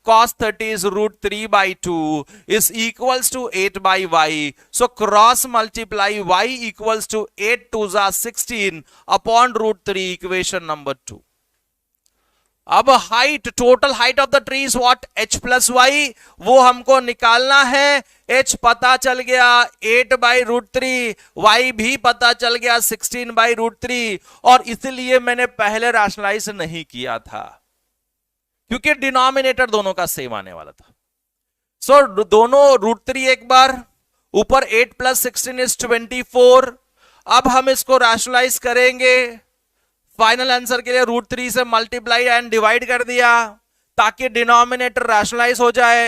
cos 30 is root 3 by 2 is equals to 8 by y. So cross multiply y equals to 8 2s are 16 upon root 3, equation number 2. अब height, total height of the tree is what, h plus y, वो हमको निकालना है। h पता चल गया 8 by root 3, y भी पता चल गया 16 बाई रूट 3, और इसलिए मैंने पहले रैशनलाइज नहीं किया था क्योंकि डिनोमिनेटर दोनों का सेम आने वाला था। सो दोनों रूट 3 एक बार, ऊपर 8 प्लस 16 इज 24। अब हम इसको रैशनलाइज करेंगे, फाइनल आंसर के लिए रूट 3 से मल्टीप्लाई एंड डिवाइड कर दिया ताकि डिनोमिनेटर रैशनलाइज हो जाए।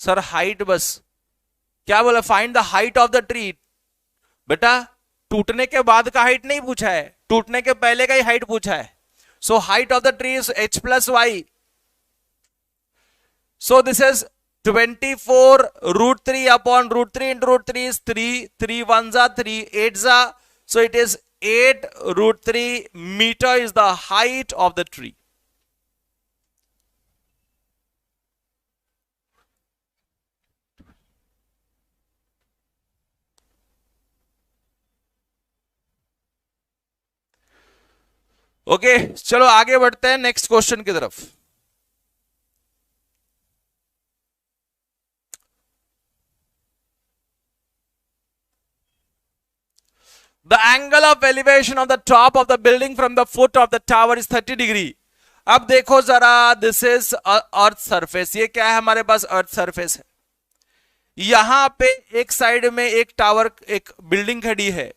सर हाइट, बस क्या बोला, find the height of the tree. बेटा टूटने के बाद का हाइट नहीं पूछा है, टूटने के पहले का ही हाइट पूछा है। So height of the tree is h plus y. So this is 24 root 3 upon root 3 into root 3 is 3, 3 1s are 3, 8s are, so it is 8 root 3 meter is the height of the tree. Okay चलो आगे बढ़ते हैं next question की तरफ। The angle of elevation of the top of the building from the foot of the tower is 30 degree. अब देखो जरा, this is earth surface, ये क्या है हमारे पास, अर्थ सरफेस है। यहां पे एक साइड में एक टावर, एक बिल्डिंग खड़ी है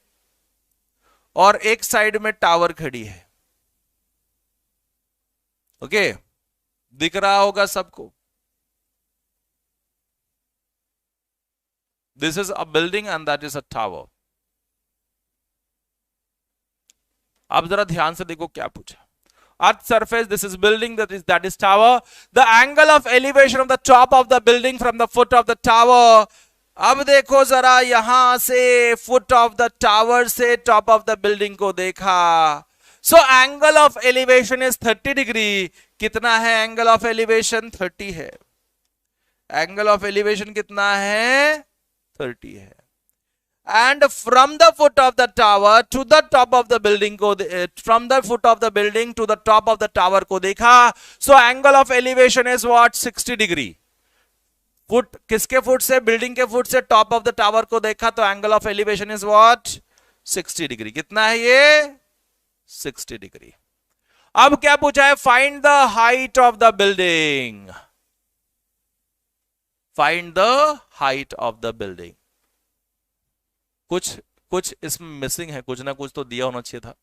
और एक साइड में टावर खड़ी है। ओके दिख रहा होगा सबको, this is a building and that is a tower. अब जरा ध्यान से देखो क्या पूछा, अर्थ surface, this is building, that is tower, the angle of elevation of the top of the building from the foot of the tower। अब देखो जरा, यहां से फुट ऑफ द टावर से टॉप ऑफ द बिल्डिंग को देखा, सो angle of elevation is 30 degree. कितना है एंगल ऑफ एलिवेशन, 30 है। एंगल ऑफ एलिवेशन कितना है, 30 है। And from the foot of the tower to the top of the building को, from the foot of the building to the top of the tower को देखा, so angle of elevation is what, 60 degree। Foot किसके foot से, building के foot से top of the tower को देखा, तो angle of elevation is what, 60 degree. कितना है ये, 60 डिग्री। अब क्या पूछा है, find the height of the building, find the height of the building. कुछ इसमें मिसिंग है, कुछ ना कुछ तो दिया होना चाहिए था।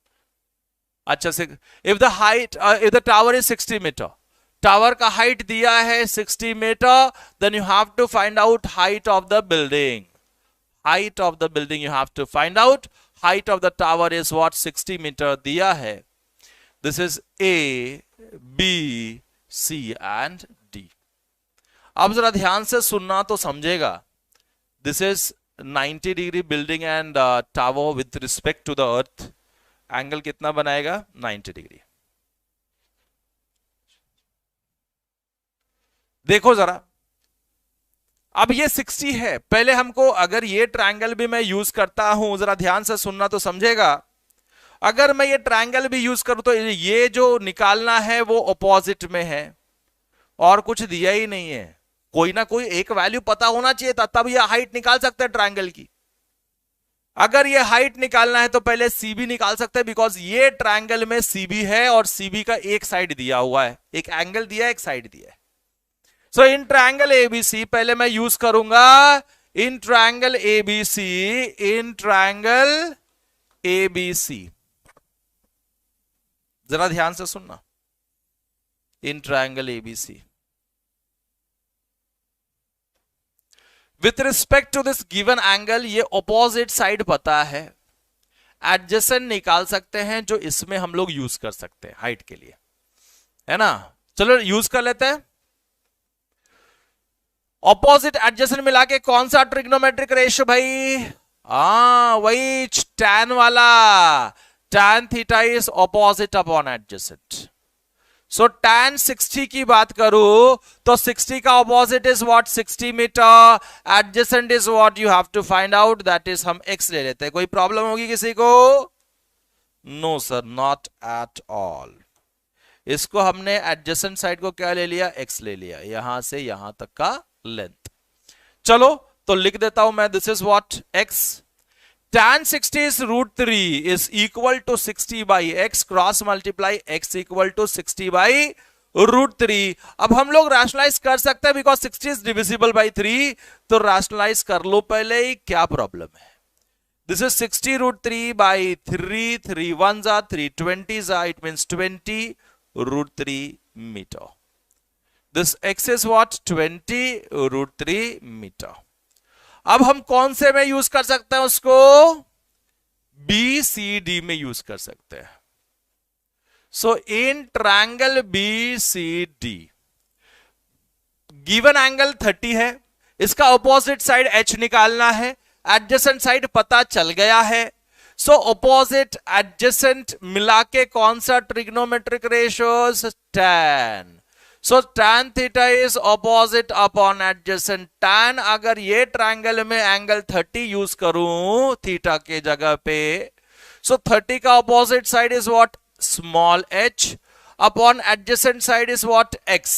अच्छा से, if the height, if the tower is 60 metre, tower का हाइट दिया है 60 metre, then you have to find out height of the building. Height of the building you have to find out, height of the tower is what, 60 metre दिया है। This is A B C and D. अब जरा ध्यान से सुनना तो समझेगा, this is 90 degree building and tower with respect to the earth, angle कितना बनाएगा, 90 डिग्री। देखो जरा, अब ये 60 है, पहले हमको, अगर ये ट्रायंगल भी मैं यूज करता हूं, जरा ध्यान से सुनना तो समझेगा, अगर मैं ये ट्रायंगल भी यूज करूं तो ये जो निकालना है वो ऑपोजिट में है और कुछ दिया ही नहीं है। कोई ना कोई एक वैल्यू पता होना चाहिए था, तब ये हाइट निकाल सकते हैं ट्रायंगल की। अगर ये हाइट निकालना है तो पहले सीबी निकाल सकते हैं, बिकॉज ये ट्रायंगल में सीबी है और सीबी का एक साइड दिया हुआ है, एक एंगल दिया है, एक साइड दिया है। सो इन ट्रायंगल एबीसी पहले मैं यूज करूंगा in triangle ABC, in triangle ABC, जरा ध्यान से सुनना, in triangle ABC with respect to this given angle, ये ऑपोजिट साइड पता है, एडजेसेंट निकाल सकते हैं जो इसमें हम लोग यूज कर सकते हैं हाइट के लिए, है ना। चलो यूज कर लेते हैं। ऑपोजिट एडजेसेंट मिला के कौन सा ट्रिग्नोमेट्रिक रेशियो भाई? वही tan वाला, tan theta is opposite upon adjacent. So tan 60 की बात करूं तो 60 का opposite is what? 60 metre. Adjacent is what you have to find out, that is हम x ले लेते हैं। कोई प्रॉब्लम होगी किसी को? No sir, not at all. इसको हमने एडजेसेंट साइड को क्या ले लिया? x ले लिया, यहां से यहां तक का लेंथ। चलो तो लिख देता हूं मैं, this is what? x tan 60 is √3 is equal to 60 by x, cross multiply x equal to 60 by √3। अब हम लोग रैशनलाइज कर सकते हैं बिकॉज 60 इज डिविजिबल बाई 3, तो रैशनलाइज कर लो पहले ही, क्या प्रॉब्लम है? दिस इज 60 √3 by 3, 3 1 जा 3 20 जा, it means 20 √3 metre. This x is what? 20 √3 metre. अब हम कौन से में यूज कर सकते हैं उसको? BCD में यूज कर सकते हैं। So in triangle BCD given angle 30 है, इसका ऑपोजिट साइड h निकालना है, एडजेसेंट साइड पता चल गया है। सो ऑपोजिट एडजेसेंट मिला के कौन सा trigonometric ratio? tan। So tan theta is opposite upon adjacent. tan अगर ये ट्रायंगल में एंगल 30 यूज करूं थीटा के जगह पे, सो 30 का opposite side is what? Small h upon adjacent side is what? x।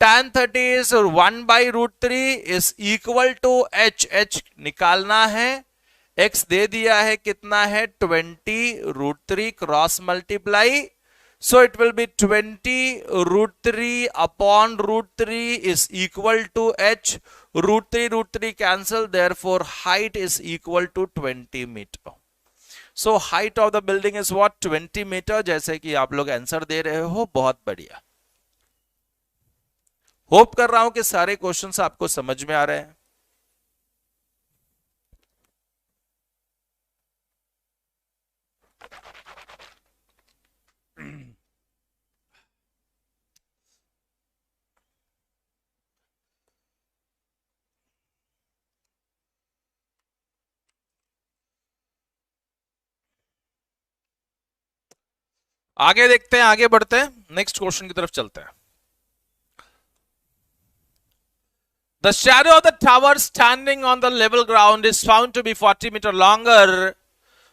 tan 30 इज 1 by √3 is equal to h निकालना है, x दे दिया है, कितना है? 20 √3 cross multiply, so it will be 20 √3 upon √3 is equal to h, √3 cancel, therefore height is equal to 20 meter। so height of the building is what? 20 meter। जैसे कि आप लोग आंसर दे रहे हो, बहुत बढ़िया। होप कर रहा हूं कि सारे क्वेश्चंस आपको समझ में आ रहे हैं। आगे देखते हैं, आगे बढ़ते हैं, नेक्स्ट क्वेश्चन की तरफ चलते हैं। The shadow of the tower standing on the level ground is found to be 40 meter longer।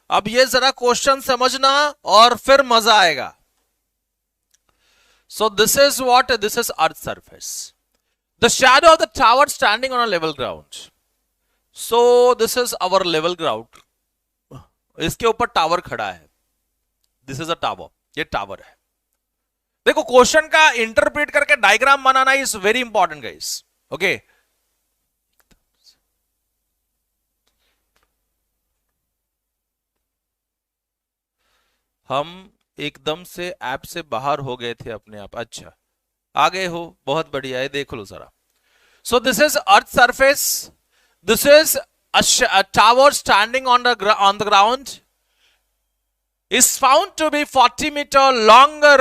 अब ये जरा क्वेश्चन समझना और फिर मजा आएगा। So this is what? This is earth surface. The shadow of the tower standing on a level ground. So this is our level ground। इसके ऊपर टावर खड़ा है। This is a tower। ये टावर है। देखो क्वेश्चन का interpret करके diagram banana is very important guys. Okay, हम एकदम से ऐप से बाहर हो गए थे अपने आप। अच्छा, आ गए हो, बहुत बढ़िया है, देख लो जरा। सो this is earth surface, this is a tower standing on the ground is found to be 40 meter longer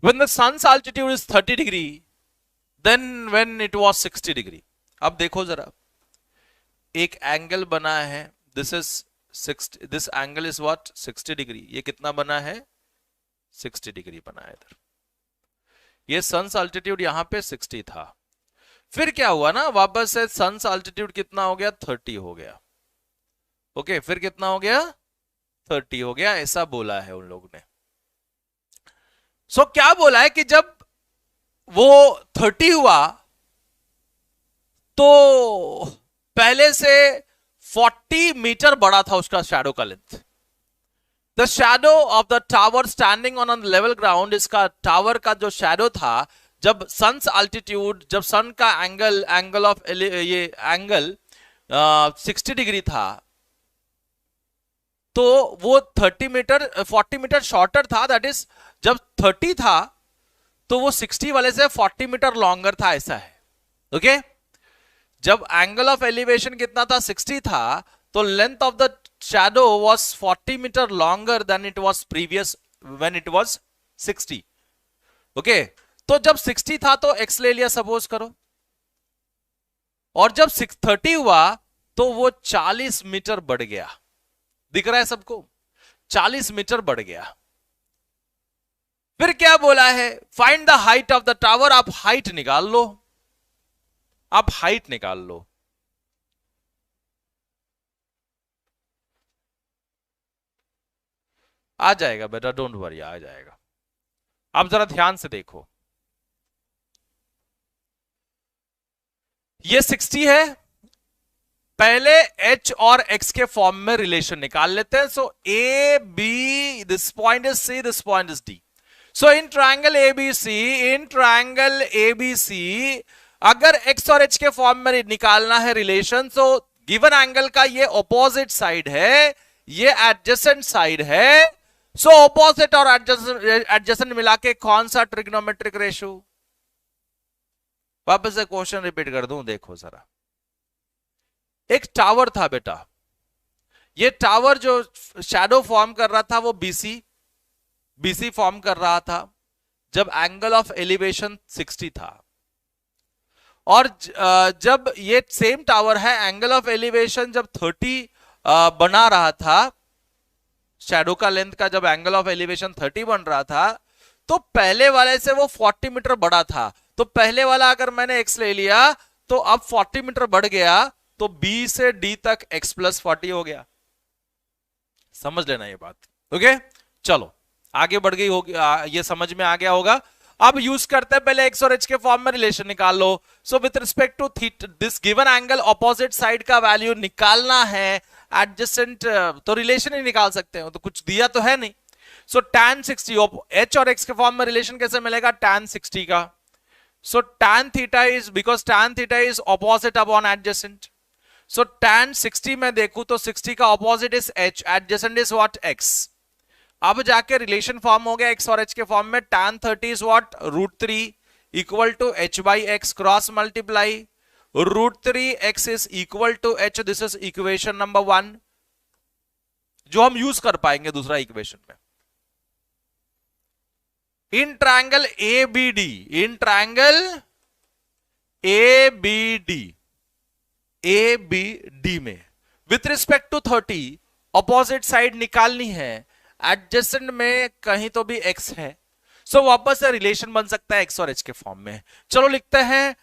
when the sun's altitude is 30 degree than when it was 60 degree। अब देखो जरा, एक एंगल बना है, this is 60, this angle is what? 60 degree। ये कितना बना है? 60 डिग्री बना है इधर। ये sun's altitude यहां पे 60 था, फिर क्या हुआ ना, वापस से sun's altitude कितना हो गया? 30 हो गया। ओके, फिर कितना हो गया? 30 हो गया, ऐसा बोला है उन लोगों ने। सो क्या बोला है कि जब वो 30 हुआ तो पहले से 40 मीटर बड़ा था उसका शैडो का length. The shadow of the tower standing on level ground, इसका टावर का जो शैडो था जब सन्स अल्टीट्यूड, जब सन का एंगल ऑफ ये एंगल 60 डिग्री था, तो वो 40 मीटर शॉर्टर था। दैट इज जब 30 था तो वो 60 वाले से 40 मीटर लॉन्गर था, ऐसा है। ओके जब एंगल ऑफ एलिवेशन कितना था, 60 था, तो length of the shadow was 40 metre longer than it was previous when it was 60। Okay तो जब 60 था तो x ले लिया सपोज करो, और जब 30 हुआ तो वो 40 मीटर बढ़ गया। दिख रहा है सबको, 40 मीटर बढ़ गया। फिर क्या बोला है, find the height of the tower. आप हाइट निकाल लो, आप हाइट निकाल लो। आ जाएगा बेटा, डोंट वरी, आ जाएगा। आप जरा ध्यान से देखो, ये 60 है। पहले h और x के फॉर्म में रिलेशन निकाल लेते हैं। So A B, this point is c, this point is d। So in triangle ABC, in triangle ABC अगर x और h के फॉर्म में निकालना है रिलेशन, तो गिवन एंगल का ये ऑपोजिट साइड है, ये एडजेसेंट साइड है। सो ऑपोजिट और एडजेसेंट मिला के कौन सा ट्रिग्नोमेट्रिक रेशियो। वापस से क्वेश्चन रिपीट कर दूं, देखो जरा। एक टावर था बेटा, ये टावर जो शैडो फॉर्म कर रहा था वो बीसी फॉर्म कर रहा था जब एंगल ऑफ एलिवेशन 60 था। और जब ये सेम टावर है, एंगल ऑफ एलिवेशन जब 30 बना रहा था, शैडो का लेंथ का जब एंगल ऑफ एलिवेशन 30 बन रहा था, तो पहले वाले से वो 40 मीटर बड़ा था। तो पहले वाला अगर मैंने x ले लिया तो अब 40 मीटर बढ़ गया, तो b से d तक x प्लस 40 हो गया। समझ लेना ये बात। ओके चलो आगे बढ़ गई होगी, ये समझ में आ गया होगा। अब यूज करते हैं, पहले x और h के फॉर्म में रिलेशन निकाल लो। So with respect to this given angle opposite side का वैल्यू निकालना है। एडजेसेंट तो रिलेशन ही निकाल सकते हो, तो कुछ दिया तो है नहीं। सो tan 60, h और x के फॉर्म में रिलेशन कैसे मिलेगा, tan 60 का। सो tan theta is, because tan theta is opposite upon adjacent. So tan 60 में देखूं तो 60 का opposite is h, adjacent is what, x। अब जाके रिलेशन फॉर्म हो गया x और h के फॉर्म में। tan 30 is what, √3 equal to h by x cross multiply √3x is equal to h। This is equation number 1 जो हम use कर पाएंगे दूसरा इक्वेशन में। In triangle ABD, in triangle ABD में with respect to 30 opposite side निकालनी है। Adjacent में कहीं तो भी x है, सो वापस से रिलेशन बन सकता है x और h के फॉर्म में। चलो लिखते हैं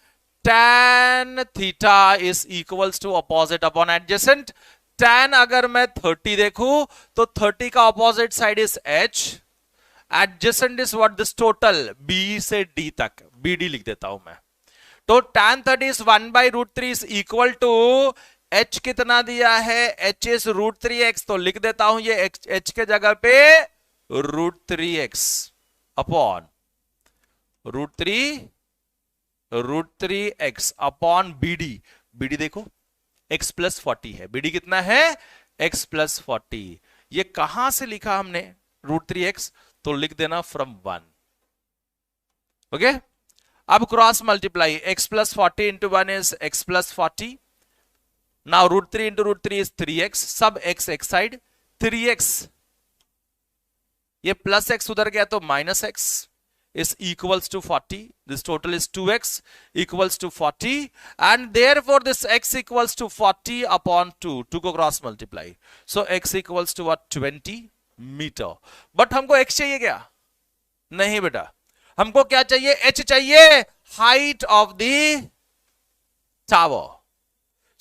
tan theta is equals to opposite upon adjacent. tan अगर मैं 30 देखूं तो 30 का opposite side is h, adjacent is what, this total b से d तक, bd लिख देता हूं मैं। तो tan 30 is 1/√3 is equal to h कितना दिया है, h इज √3x, तो लिख देता हूं ये h के जगह पे √3x upon √3x upon bd देखो x प्लस 40 है, bd कितना है, x प्लस 40। ये कहां से लिखा हमने √3x, तो लिख देना फ्रॉम 1। ओके अब cross multiply, x plus 40 into 1 is x plus 40। Now √3 into √3 is 3x, सब x एक साइड, 3x ये प्लस x उधर गया तो minus x is equals to 40. This total is 2x equals to 40, and therefore this x equals to 40 upon 2 को cross multiply. So x equals to what, 20 metre. But हमको x चाहिए क्या, नहीं बेटा, हमको क्या चाहिए, h चाहिए, height of the tower.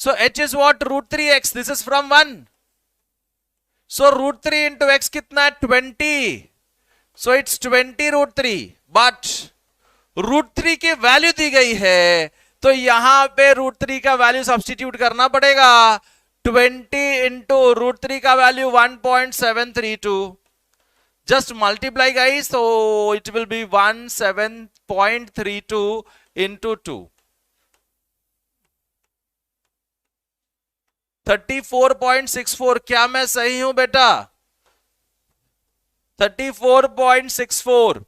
So h is what, √3x, this is from 1. So √3 into x कितना है, 20. So it's 20 √3, but √3 की वैल्यू दी गई है, तो यहां पे √3 का वैल्यू सब्स्टिट्यूट करना पड़ेगा। 20 इंटू √3 का value 1.732। just multiply guys, so it will be 17.32 into 2, 34.64। क्या मैं सही हूं बेटा? 34.64।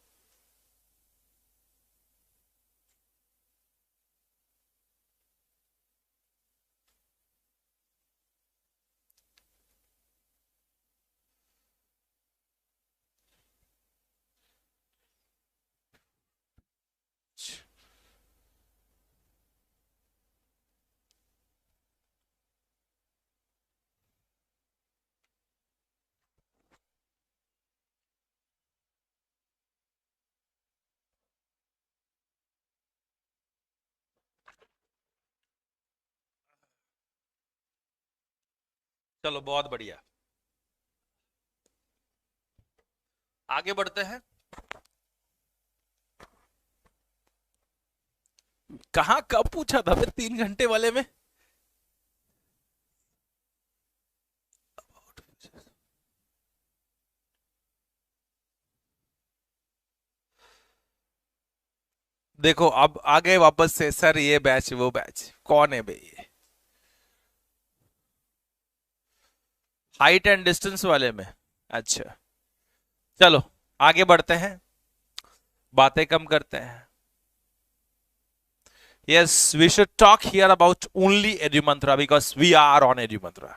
चलो बहुत बढ़िया, आगे बढ़ते हैं। कहां कब पूछा था फिर 3 घंटे वाले में? देखो अब आ गए वापस से, सर ये बैच वो बैच, कौन है भाई ये? हाइट एंड डिस्टेंस वाले में? अच्छा चलो आगे बढ़ते हैं, बातें कम करते हैं। Yes, we should talk here about only EduMantra because we are on EduMantra.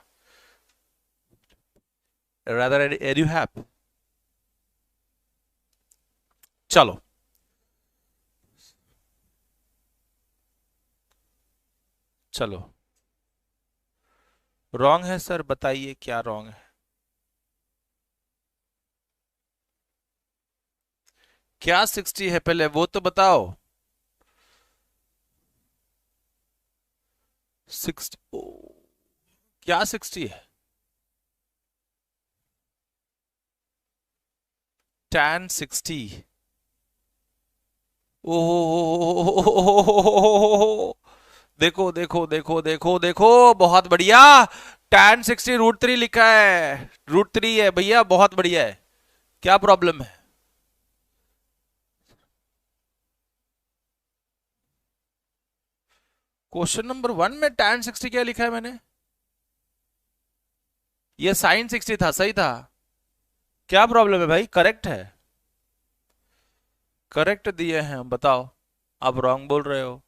Rather EduHap. चलो चलो, रॉन्ग है सर, बताइए क्या रॉन्ग है? क्या 60 है पहले वो तो बताओ। 60 क्या 60 है? tan 60। ओह देखो देखो देखो देखो देखो, बहुत बढ़िया, tan 60 √3 लिखा है, √3 है भैया, बहुत बढ़िया है। क्या प्रॉब्लम है? क्वेश्चन नंबर 1 में tan 60 क्या लिखा है मैंने? ये sin 60 था, सही था। क्या प्रॉब्लम है भाई? करेक्ट है, करेक्ट दिए हैं, बताओ। आप रॉन्ग बोल रहे हो?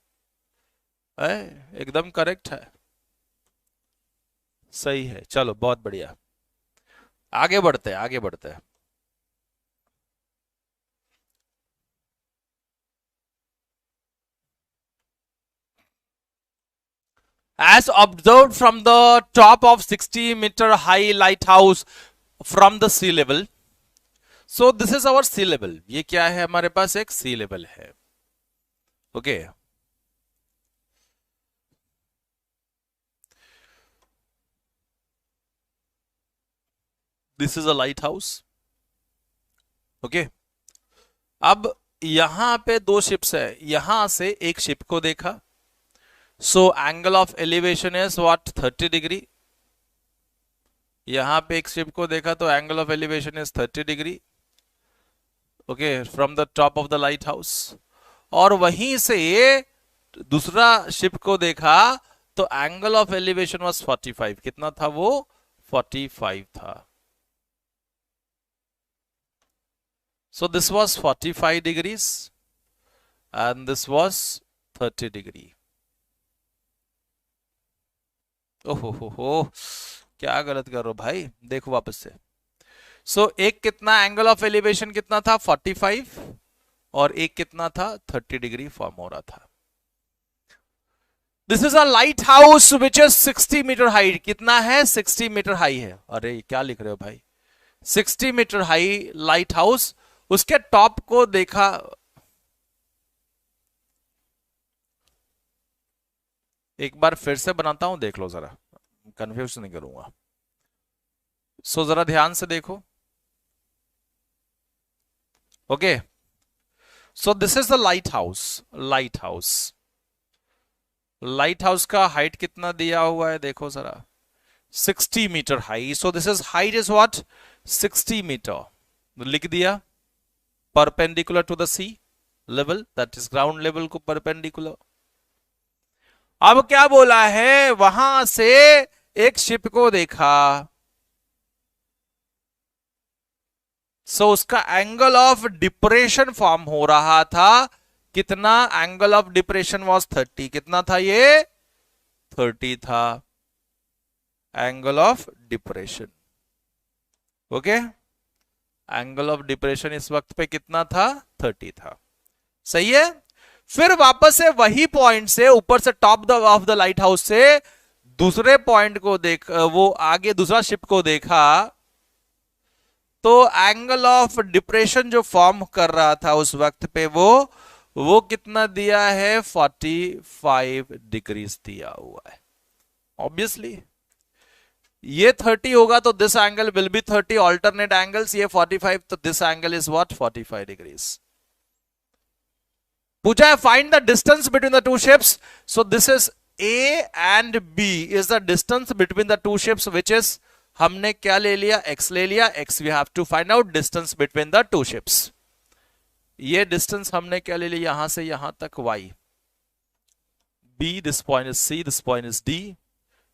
एकदम करेक्ट है, सही है। चलो बहुत बढ़िया, आगे बढ़ते हैं, आगे बढ़ते हैं। As observed from the top of 60-meter high lighthouse from the sea level. So this is our sea level. ये क्या है हमारे पास? एक sea level है। Okay. This is a lighthouse. Okay. अब यहां पे दो शिप्स है, यहां से एक शिप को देखा, so angle of elevation is what? 30 degree. यहां पे एक शिप को देखा तो angle of elevation is 30 degree, okay, from the top of the light house. और वहीं से दूसरा शिप को देखा तो एंगल ऑफ एलिवेशन वाज 45। कितना था वो? 45 था। So this was 45 degrees and this was 30 degree. ओहो, क्या गलत कर रहे हो भाई? देखो वापस से। सो एक कितना एंगल ऑफ एलिवेशन कितना था? 45, और एक कितना था? 30 डिग्री फॉर्म हो रहा था। This is a lighthouse which is 60 metre height. कितना है? 60 मीटर हाई है। अरे क्या लिख रहे हो भाई? 60 मीटर हाई लाइट हाउस, उसके टॉप को देखा। एक बार फिर से बनाता हूं, देख लो जरा, कंफ्यूज नहीं करूंगा। सो जरा ध्यान से देखो, okay. So this is the lighthouse. Lighthouse, lighthouse का हाइट कितना दिया हुआ है? देखो जरा, 60 metre high. So this is height is what? 60 metre. लिख दिया perpendicular to the sea level, that is ground level को परपेंडिकुलर। अब क्या बोला है, वहां से एक शिप को देखा, सो उसका एंगल ऑफ डिप्रेशन फॉर्म हो रहा था। कितना एंगल ऑफ डिप्रेशन वॉज 30, कितना था ये 30 था angle of depression. Okay, angle of depression इस वक्त पे कितना था 30 था। सही है। फिर वापस से वही पॉइंट से ऊपर से top of the light house से दूसरे पॉइंट को देख, वो आगे दूसरा शिप को देखा, तो एंगल ऑफ डिप्रेशन जो फॉर्म कर रहा था उस वक्त पे वो कितना दिया है 45 डिग्रीज दिया हुआ है। ऑब्वियसली ये 30 होगा तो this angle will be 30, alternate angles, ये 45 तो this angle is what 45 degrees. पूछा है find the distance between the two ships, so this is A and B is the distance between the two ships, which is, हमने क्या ले लिया x ले लिया, x we have to find out distance between the two ships. ये distance हमने क्या ले लिया यहां से यहां तक y, b this point is c, this point is d,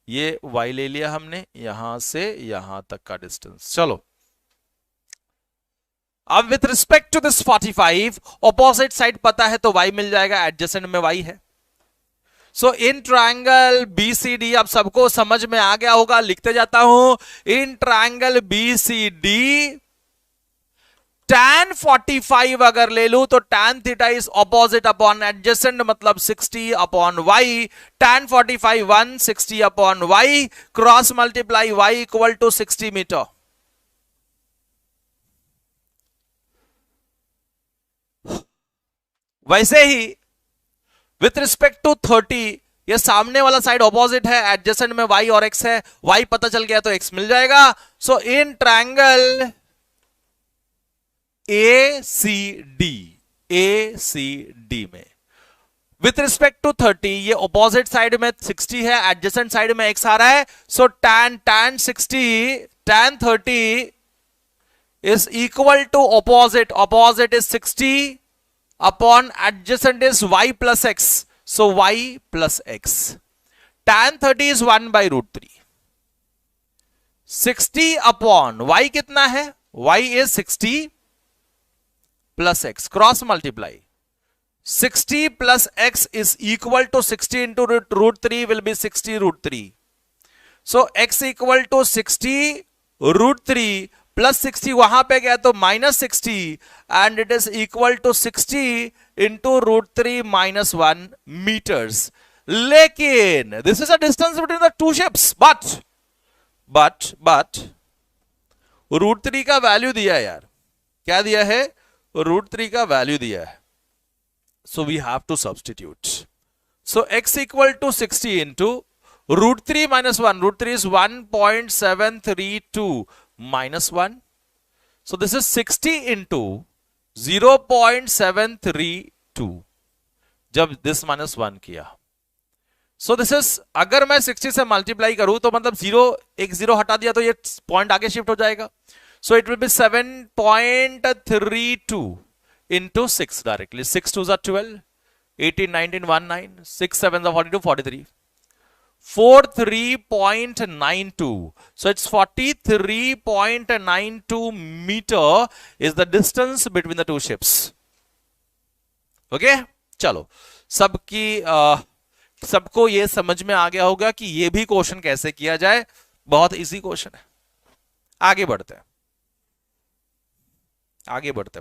ये y ले लिया हमने यहां से यहां तक का डिस्टेंस। चलो अब with respect to this 45 opposite side पता है तो y मिल जाएगा, एडजेसेंट में y है। सो इन ट्रायंगल BCD, अब सबको समझ में आ गया होगा, लिखते जाता हूं, इन ट्रायंगल BCD tan 45 अगर ले लूं तो tan theta is opposite upon adjacent, मतलब 60 upon y, tan 45 160 upon y, cross multiply y equal to 60 metre. वैसे ही विथ रिस्पेक्ट टू 30, ये सामने वाला साइड ऑपोजिट है, एडजेसेंट में y और x है, y पता चल गया तो x मिल जाएगा। सो इन ट्रायंगल ACD में विथ रिस्पेक्ट टू 30, ये ऑपोजिट साइड में 60 है, एडजेसेंट साइड में x आ रहा है, so tan 30 is equal to opposite is 60 upon adjacent is y plus x, so y plus x. Tan 30 is 1 by root 3. 60 upon y कितना है, y is 60 plus x, cross multiply. 60 plus x is equal to 60 into root 3 will be 60 root 3. So x equal to 60 root 3 plus 60 वहां पे गया तो minus 60 and it is equal to 60 into root 3 minus 1 metres. लेकिन this is a distance between the two ships, but root 3 का value दिया है यार, क्या दिया है, रूट 3 का वैल्यू दिया है, सो we have to substitute. So x equal to 60 into root 3 minus 1, root 3 is 1.732 minus 1, so this is 60 into 0.732 जब this minus 1 किया, so this is, अगर मैं 60 से मल्टीप्लाई करूं तो मतलब 0, एक 0 हटा दिया तो ये पॉइंट आगे शिफ्ट हो जाएगा, so it will be 7.32 into 6 directly, 6 2s are 12, 18 19 19, 6 7s are 42 43, 43.92, so it's 43.92 meter is the distance between the two ships. Okay, चलो सबको ये समझ में आ गया होगा कि ये भी क्वेश्चन कैसे किया जाए, बहुत इजी क्वेश्चन है। आगे बढ़ते हैं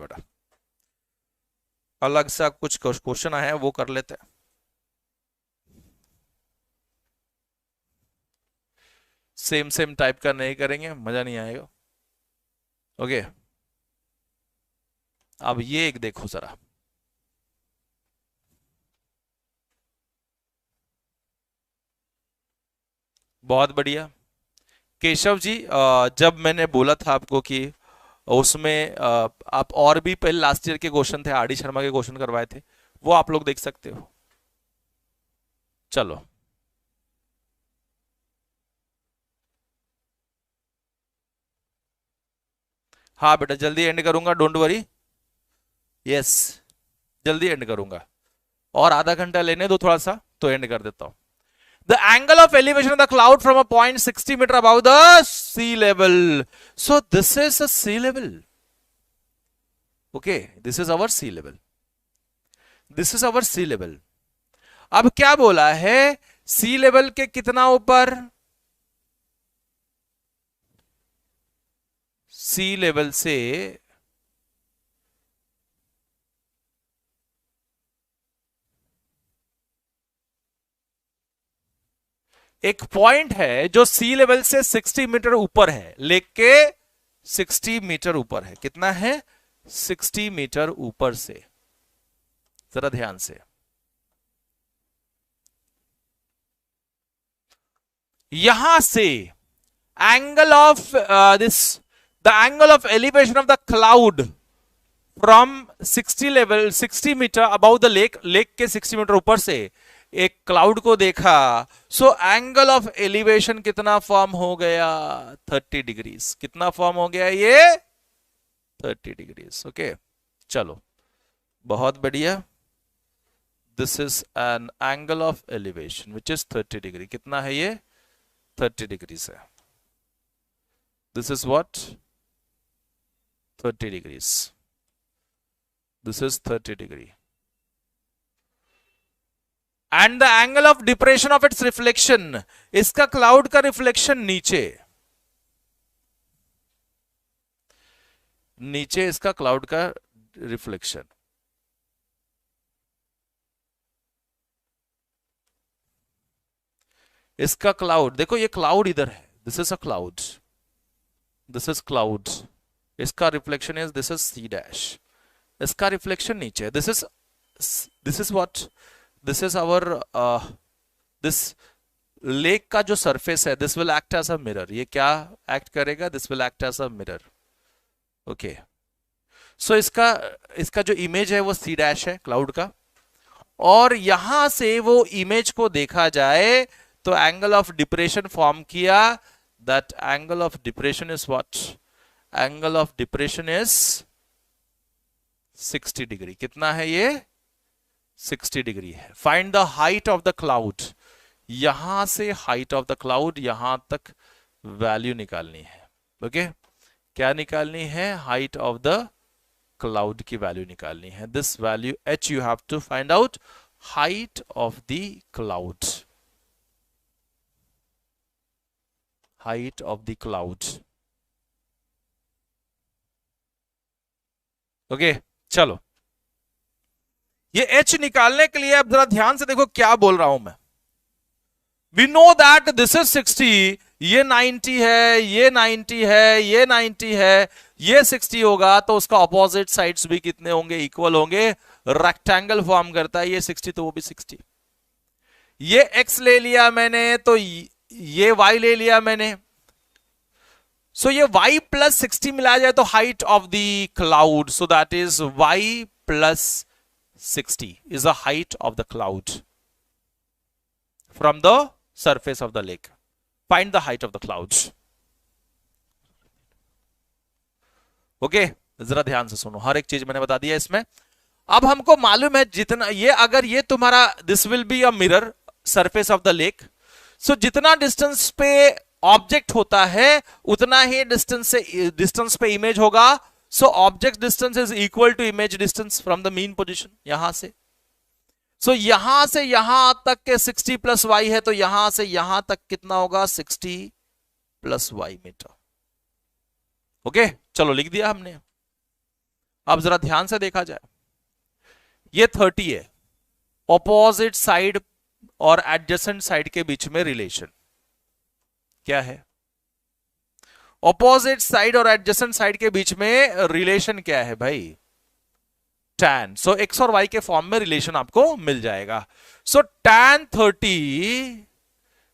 बेटा, अलग सा कुछ क्वेश्चन आया है वो कर लेते हैं। सेम टाइप का नहीं करेंगे, मजा नहीं आएगा। ओके, अब ये एक देखो जरा, बहुत बढ़िया केशव जी, जब मैंने बोला था आपको कि उसमें आप और भी पहले लास्ट ईयर के क्वेश्चन थे, आर डी शर्मा के क्वेश्चन करवाए थे, वो आप लोग देख सकते हो। चलो हाँ बेटा जल्दी एंड करूंगा, डोंट वरी। यस, जल्दी एंड करूंगा, और आधा घंटा लेने दो थोड़ा सा, तो एंड कर देता हूं। The angle of elevation of the cloud from a point 60 meter above the sea level. So this is a sea level. Okay, this is our sea level. This is our sea level. अब क्या बोला है, सी level के कितना ऊपर, सी level से एक point है जो सी लेवल से 60 मीटर ऊपर है, लेक के 60 मीटर ऊपर है। कितना है, 60 मीटर ऊपर से। जरा ध्यान से, यहां से angle of this, the angle of elevation of the cloud from 60 level, 60 metre above the lake, lake के 60 मीटर ऊपर से एक क्लाउड को देखा, सो एंगल ऑफ एलिवेशन कितना फॉर्म हो गया, 30 डिग्रीज। कितना फॉर्म हो गया ये, 30 डिग्रीज। ओके चलो, बहुत बढ़िया। This is N angle of elevation which is 30 degree. कितना है ये, 30 डिग्रीज है। This is what, 30 degrees. This is 30 degree. And the angle of depression of its reflection, इसका क्लाउड का रिफ्लेक्शन नीचे, नीचे इसका क्लाउड का रिफ्लेक्शन। इसका क्लाउड देखो, ये क्लाउड इधर है, this is a cloud, this is cloud, इसका reflection is, this is C dash, इसका रिफ्लेक्शन नीचे, this is what, this is our, this lake का जो सरफेस है, this will act as a mirror. ये क्या एक्ट करेगा, this will act as a mirror. Okay, so इसका जो इमेज है वो सी डैश है क्लाउड का, और यहां से वो इमेज को देखा जाए तो एंगल ऑफ डिप्रेशन फॉर्म किया। That angle of depression is what, angle of depression is 60 degree. कितना है ये, 60 डिग्री है। Find the height of the cloud, यहां से हाइट ऑफ द क्लाउड यहां तक वैल्यू निकालनी है। ओके क्या निकालनी है, हाइट ऑफ द क्लाउड की वैल्यू निकालनी है। This value h you have to find out, height of the cloud, height of the cloud. Okay चलो, ये h निकालने के लिए अब जरा ध्यान से देखो क्या बोल रहा हूं मैं। We know that this is 60, ये 90 है, ये 90 है, ये 90 है, ये 60 होगा, तो उसका ऑपोजिट साइड्स भी कितने होंगे, इक्वल होंगे। रेक्टेंगल फॉर्म करता है ये 60, तो वो भी 60। ये x ले लिया मैंने, तो ये y ले लिया मैंने, सो ये y प्लस 60 मिला जाए तो height of the cloud, so that is y plus 60 is the height of the cloud from the surface of the lake. Find the height of the clouds. Okay, जरा ध्यान से सुनो, हर एक चीज मैंने बता दिया इसमें। अब हमको मालूम है जितना ये, अगर ये तुम्हारा, this will be a mirror surface of the lake, so जितना डिस्टेंस पे ऑब्जेक्ट होता है उतना ही डिस्टेंस पे इमेज होगा। So object distance is equal to image distance from the mean position, यहां से। So यहां से यहां तक के 60 प्लस y है, तो यहां से यहां तक कितना होगा, 60 प्लस y मीटर। ओके चलो लिख दिया हमने। अब जरा ध्यान से देखा जाए, ये 30 है, ऑपोजिट साइड और एडजेसेंट साइड के बीच में रिलेशन क्या है, ऑपोजिट साइड और एडजेसेंट साइड के बीच में रिलेशन क्या है भाई, tan। सो x और y के फॉर्म में रिलेशन आपको मिल जाएगा। सो tan 30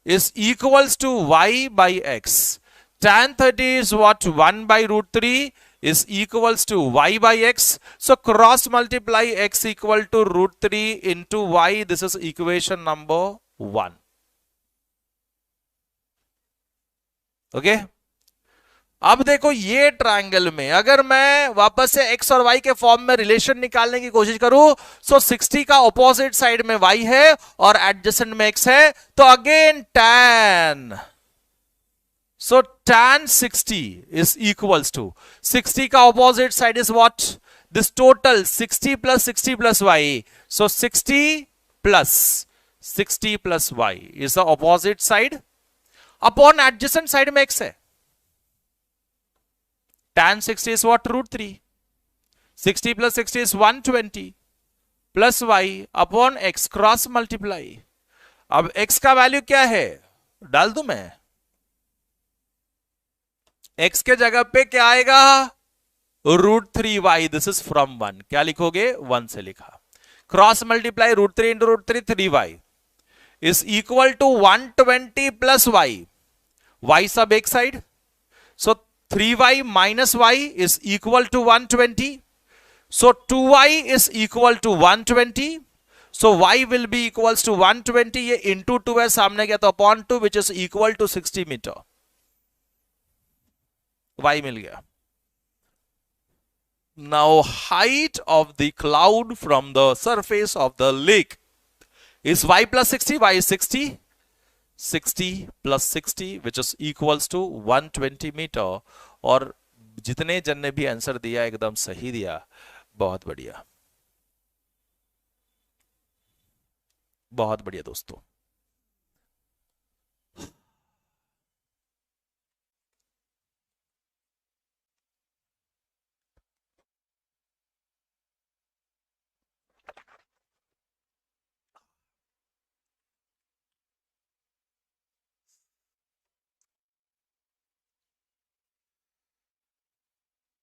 is equals to y by x. Tan 30 is what, 1 by root 3 is equals to y by x. So cross multiply x equal to root 3 into y. This is equation number 1. Okay. अब देखो ये triangle में अगर मैं वापस से x और Y के फॉर्म में रिलेशन निकालने की कोशिश करूं, सो 60 का ऑपोजिट साइड में वाई है और एडजेसेंट में एक्स है, तो again tan, so tan 60 is equals to 60 का opposite side is what? This total 60 plus y. So 60 plus y is the opposite side upon adjacent side में x है. Tan 60 is what? √3. 60 plus 60 is 120 plus y upon x cross multiply. अब x का value क्या है डाल दूं मैं, x के जगह पे क्या आएगा? √3y. This is from 1. क्या लिखोगे? 1 से लिखा. Cross multiply √3 into √3 3y is equal to 120 plus y सब एक side, so 3y minus y is equal to 120. So 2y is equal to 120. So y will be equals to 120. ये into 2 है, सामने गया तो upon 2 which is equal to 60 metre. y मिल गया. Now height of the cloud from the surface of the lake is y plus 60. Y is 60. 60 plus 60 which is equals to 120 metre. और जितने जन ने भी आंसर दिया एकदम सही दिया. बहुत बढ़िया, बहुत बढ़िया दोस्तों.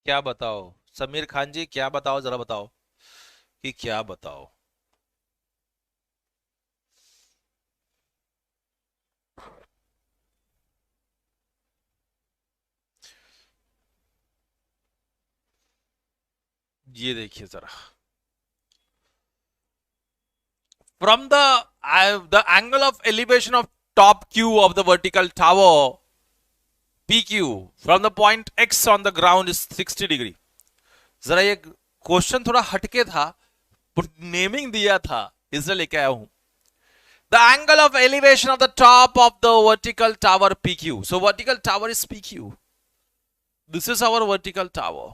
क्या बताओ समीर खान जी, क्या बताओ जरा बताओ कि क्या बताओ. ये देखिए जरा, from the angle of elevation of top Q of the vertical tower PQ from the point X on the ground is 60 degree. जरा ये क्वेश्चन थोड़ा हटके था, नेमिंग दिया था इसलिए लेके आया हूं. The angle of elevation of the top of the vertical tower PQ. So vertical tower is PQ. This is our vertical tower.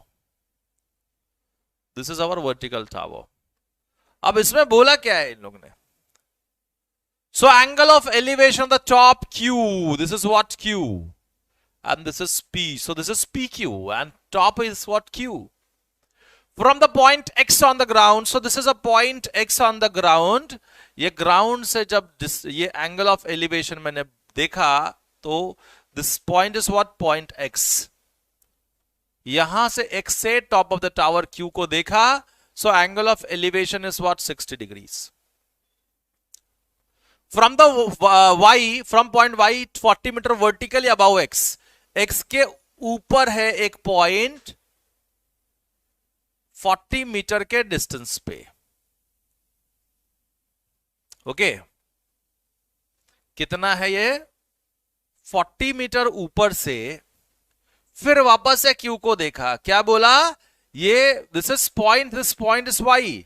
This is our vertical tower. अब इसमें बोला क्या है इन लोगों ने? So angle of elevation of the top Q. This is what? Q. And this is P. So this is PQ. And top is what? Q. From the point X on the ground. So this is a point X on the ground. ये ground से जब ये angle of elevation मैंने देखा तो this point is what? Point X. यहां से X से top of the tower Q को देखा, सो angle of elevation is what? 60 degrees. From the Y, from point Y 40 metre vertically above X. X के ऊपर है एक पॉइंट 40 मीटर के डिस्टेंस पे. ओके कितना है ये? 40 मीटर ऊपर से. फिर वापस से Q को देखा, क्या बोला? ये this is point, this point is Y.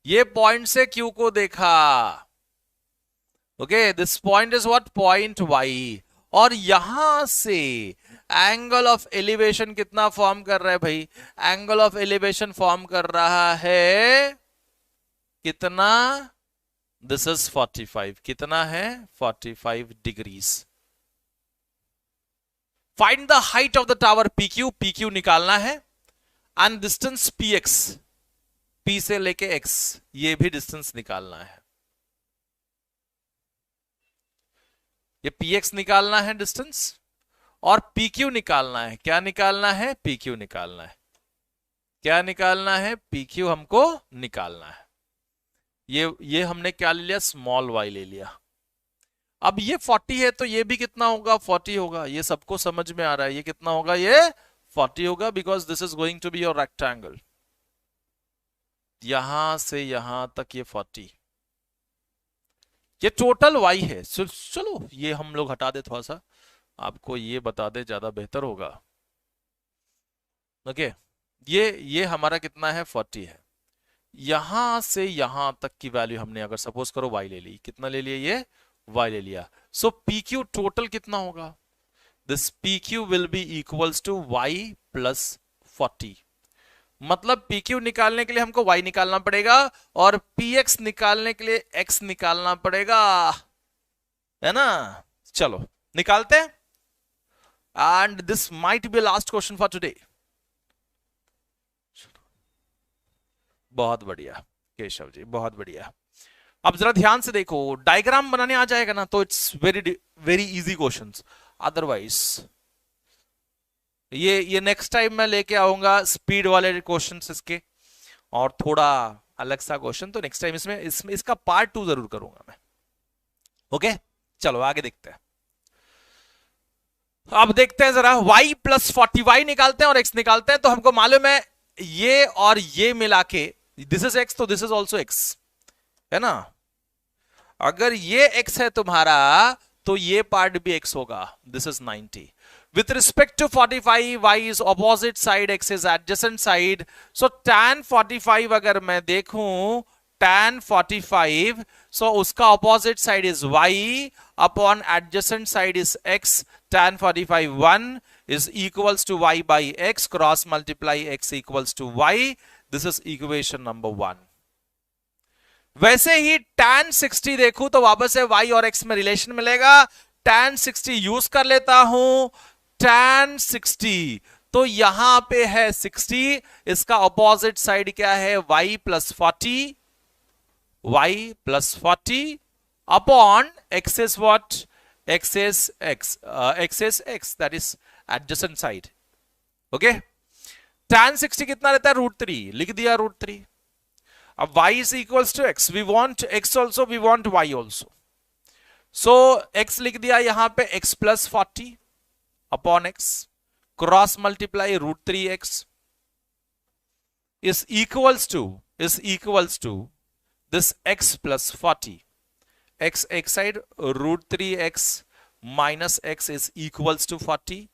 ये पॉइंट से Q को देखा. Okay this point is what? Point Y. और यहां से एंगल ऑफ एलिवेशन कितना फॉर्म कर रहा है भाई? एंगल ऑफ एलिवेशन फॉर्म कर रहा है कितना? This is 45. कितना है? 45 degrees. Find the height of the tower PQ. PQ निकालना है. And distance PX. P से लेके X, ये भी डिस्टेंस निकालना है. ये PX निकालना है डिस्टेंस, और PQ निकालना है. क्या निकालना है? PQ निकालना है. क्या निकालना है? PQ हमको निकालना है. ये हमने क्या ले लिया? स्मॉल y ले लिया. अब ये 40 है तो ये भी कितना होगा? 40 होगा. ये सबको समझ में आ रहा है. ये कितना होगा? ये 40 होगा, because this is going to be your rectangle. यहां से यहां तक ये 40. ये टोटल y है. चलो ये हम लोग हटा दे, थोड़ा सा आपको ये बता दे, ज्यादा बेहतर होगा. ओके, ये हमारा कितना है 40 है। यहां से यहां तक की वैल्यू हमने अगर सपोज करो y ले ली, कितना ले लिया, ये y ले लिया। सो PQ टोटल कितना होगा, this PQ will be equals to y plus 40। मतलब PQ निकालने के लिए हमको y निकालना पड़ेगा और PX निकालने के लिए x निकालना पड़ेगा, है ना। चलो निकालते हैं, and this might be last question for today. बहुत बढ़िया केशव जी, बहुत बढ़िया। अब जरा ध्यान से देखो, डायग्राम बनाने आ जाएगा ना तो it's very very easy questions. Otherwise ये नेक्स्ट टाइम मैं लेके आऊंगा स्पीड वाले क्वेश्चंस इसके, और थोड़ा अलग सा क्वेश्चन, तो नेक्स्ट टाइम इसमें इसका पार्ट 2 जरूर करूंगा मैं। ओके चलो आगे देखते हैं। अब देखते हैं जरा, y प्लस 40, y निकालते हैं और x निकालते हैं। तो हमको मालूम है ये और ये मिला के, दिस इज x तो दिस इज ऑल्सो x, है ना। अगर ये x है तुम्हारा तो ये पार्ट भी x होगा, this is 90। With respect to 45, y is opposite side, x is adjacent side. So tan 45 अगर मैं देखूं, tan 45, सो उसका opposite side is y upon adjacent side is x। tan 45 1 is equals to y by x, cross multiply x equals to y. This is equation number 1. वैसे ही tan 60 देखूं तो वापस से y और x में रिलेशन मिलेगा। tan 60 यूज कर लेता हूं, tan 60 तो यहां पे है 60, इसका ऑपोजिट साइड क्या है, y plus 40, y plus 40 upon x is what, x is x, that is adjacent side. Okay, tan 60 कितना रहता है, √3, लिख दिया √3। अब y is equals to x, we want x also, we want y also, so x लिख दिया यहां पे x plus 40 upon x, cross multiply √3x is equals to this x plus 40, x side √3x minus x is equals to 40,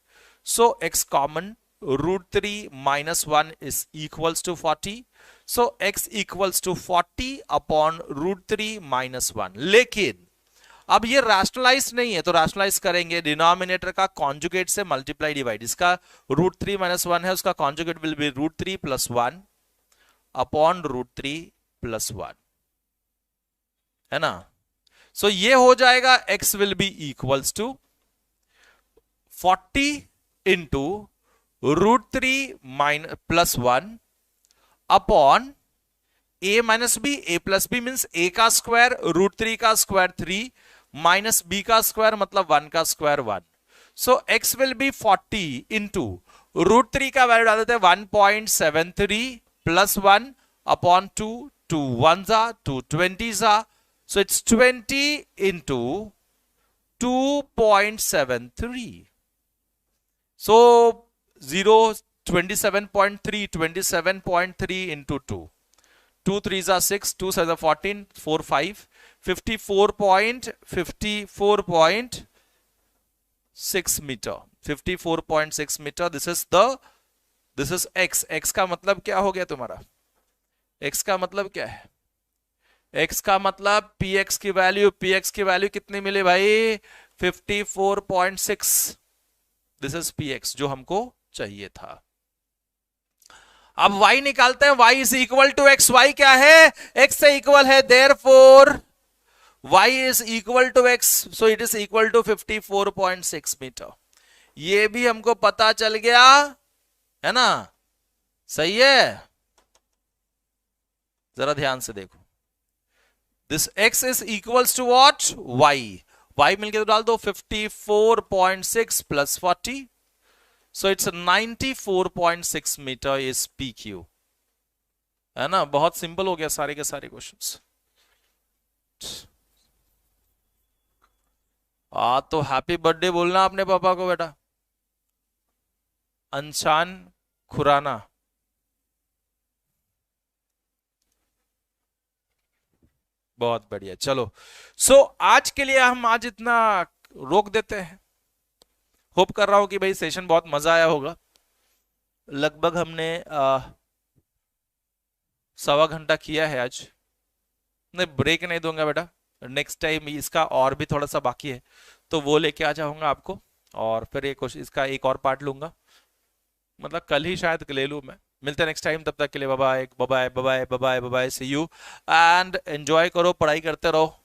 so x common, √3 minus 1 is equals to 40, so x equals to 40 upon √3 minus 1। लेकिन अब ये rationalise नहीं है, तो rationalise करेंगे, denominator का conjugate से multiply divide, इसका √3 minus 1 है, उसका conjugate will be √3 plus 1 upon √3 plus 1, है ना। सो ये हो जाएगा x will be equals to 40 into √3 plus 1 upon a minus b, a plus b means a का स्क्वायर, √3 का स्क्वायर 3 माइनस b का स्क्वायर मतलब 1 का square 1। So x will be 40 into √3 का वैल्यू डाल देते हैं 1.73 प्लस 1 अपॉन 2, 2 1 जा 2 20 जा, so it's 20 into 2.73, so 0 27.3, 27.3 into 2, 2 3s are 6, 2 7 are 14, 4 5, 54.6 meter, 54.6 meter। this is x का मतलब क्या हो गया तुम्हारा, x का मतलब क्या है, x का मतलब px की वैल्यू कितनी मिली भाई, 54.6, दिस इज px जो हमको चाहिए था। अब y निकालते हैं, y is equal to x, y क्या है, x से इक्वल है, therefore y is equal to x, so it is equal to 54.6 metre. ये भी हमको पता चल गया, है ना, सही है। जरा ध्यान से देखो, this x is equals to what, y मिलके तो डाल दो 54.6 plus 40, so it's 94.6 meter is PQ, है ना। बहुत सिंपल हो गया सारे के सारे क्वेश्चंस। तो हैप्पी बर्थडे बोलना अपने पापा को बेटा, अंशान खुराना। बहुत बढ़िया, चलो सो आज के लिए हम आज इतना रोक देते हैं। होप कर रहा हूं कि भाई सेशन बहुत मजा आया होगा, लगभग हमने 1.25 घंटा किया है आज। नहीं, ब्रेक नहीं दूंगा बेटा, नेक्स्ट टाइम इसका और भी थोड़ा सा बाकी है तो वो लेके आ जाऊंगा आपको, और फिर एक इसका एक और पार्ट लूंगा, मतलब कल ही शायद ले लूँ मैं। मिलते हैं नेक्स्ट टाइम, तब तक के लिए bye bye bye bye bye bye bye, see you and enjoy करो, पढ़ाई करते रहो।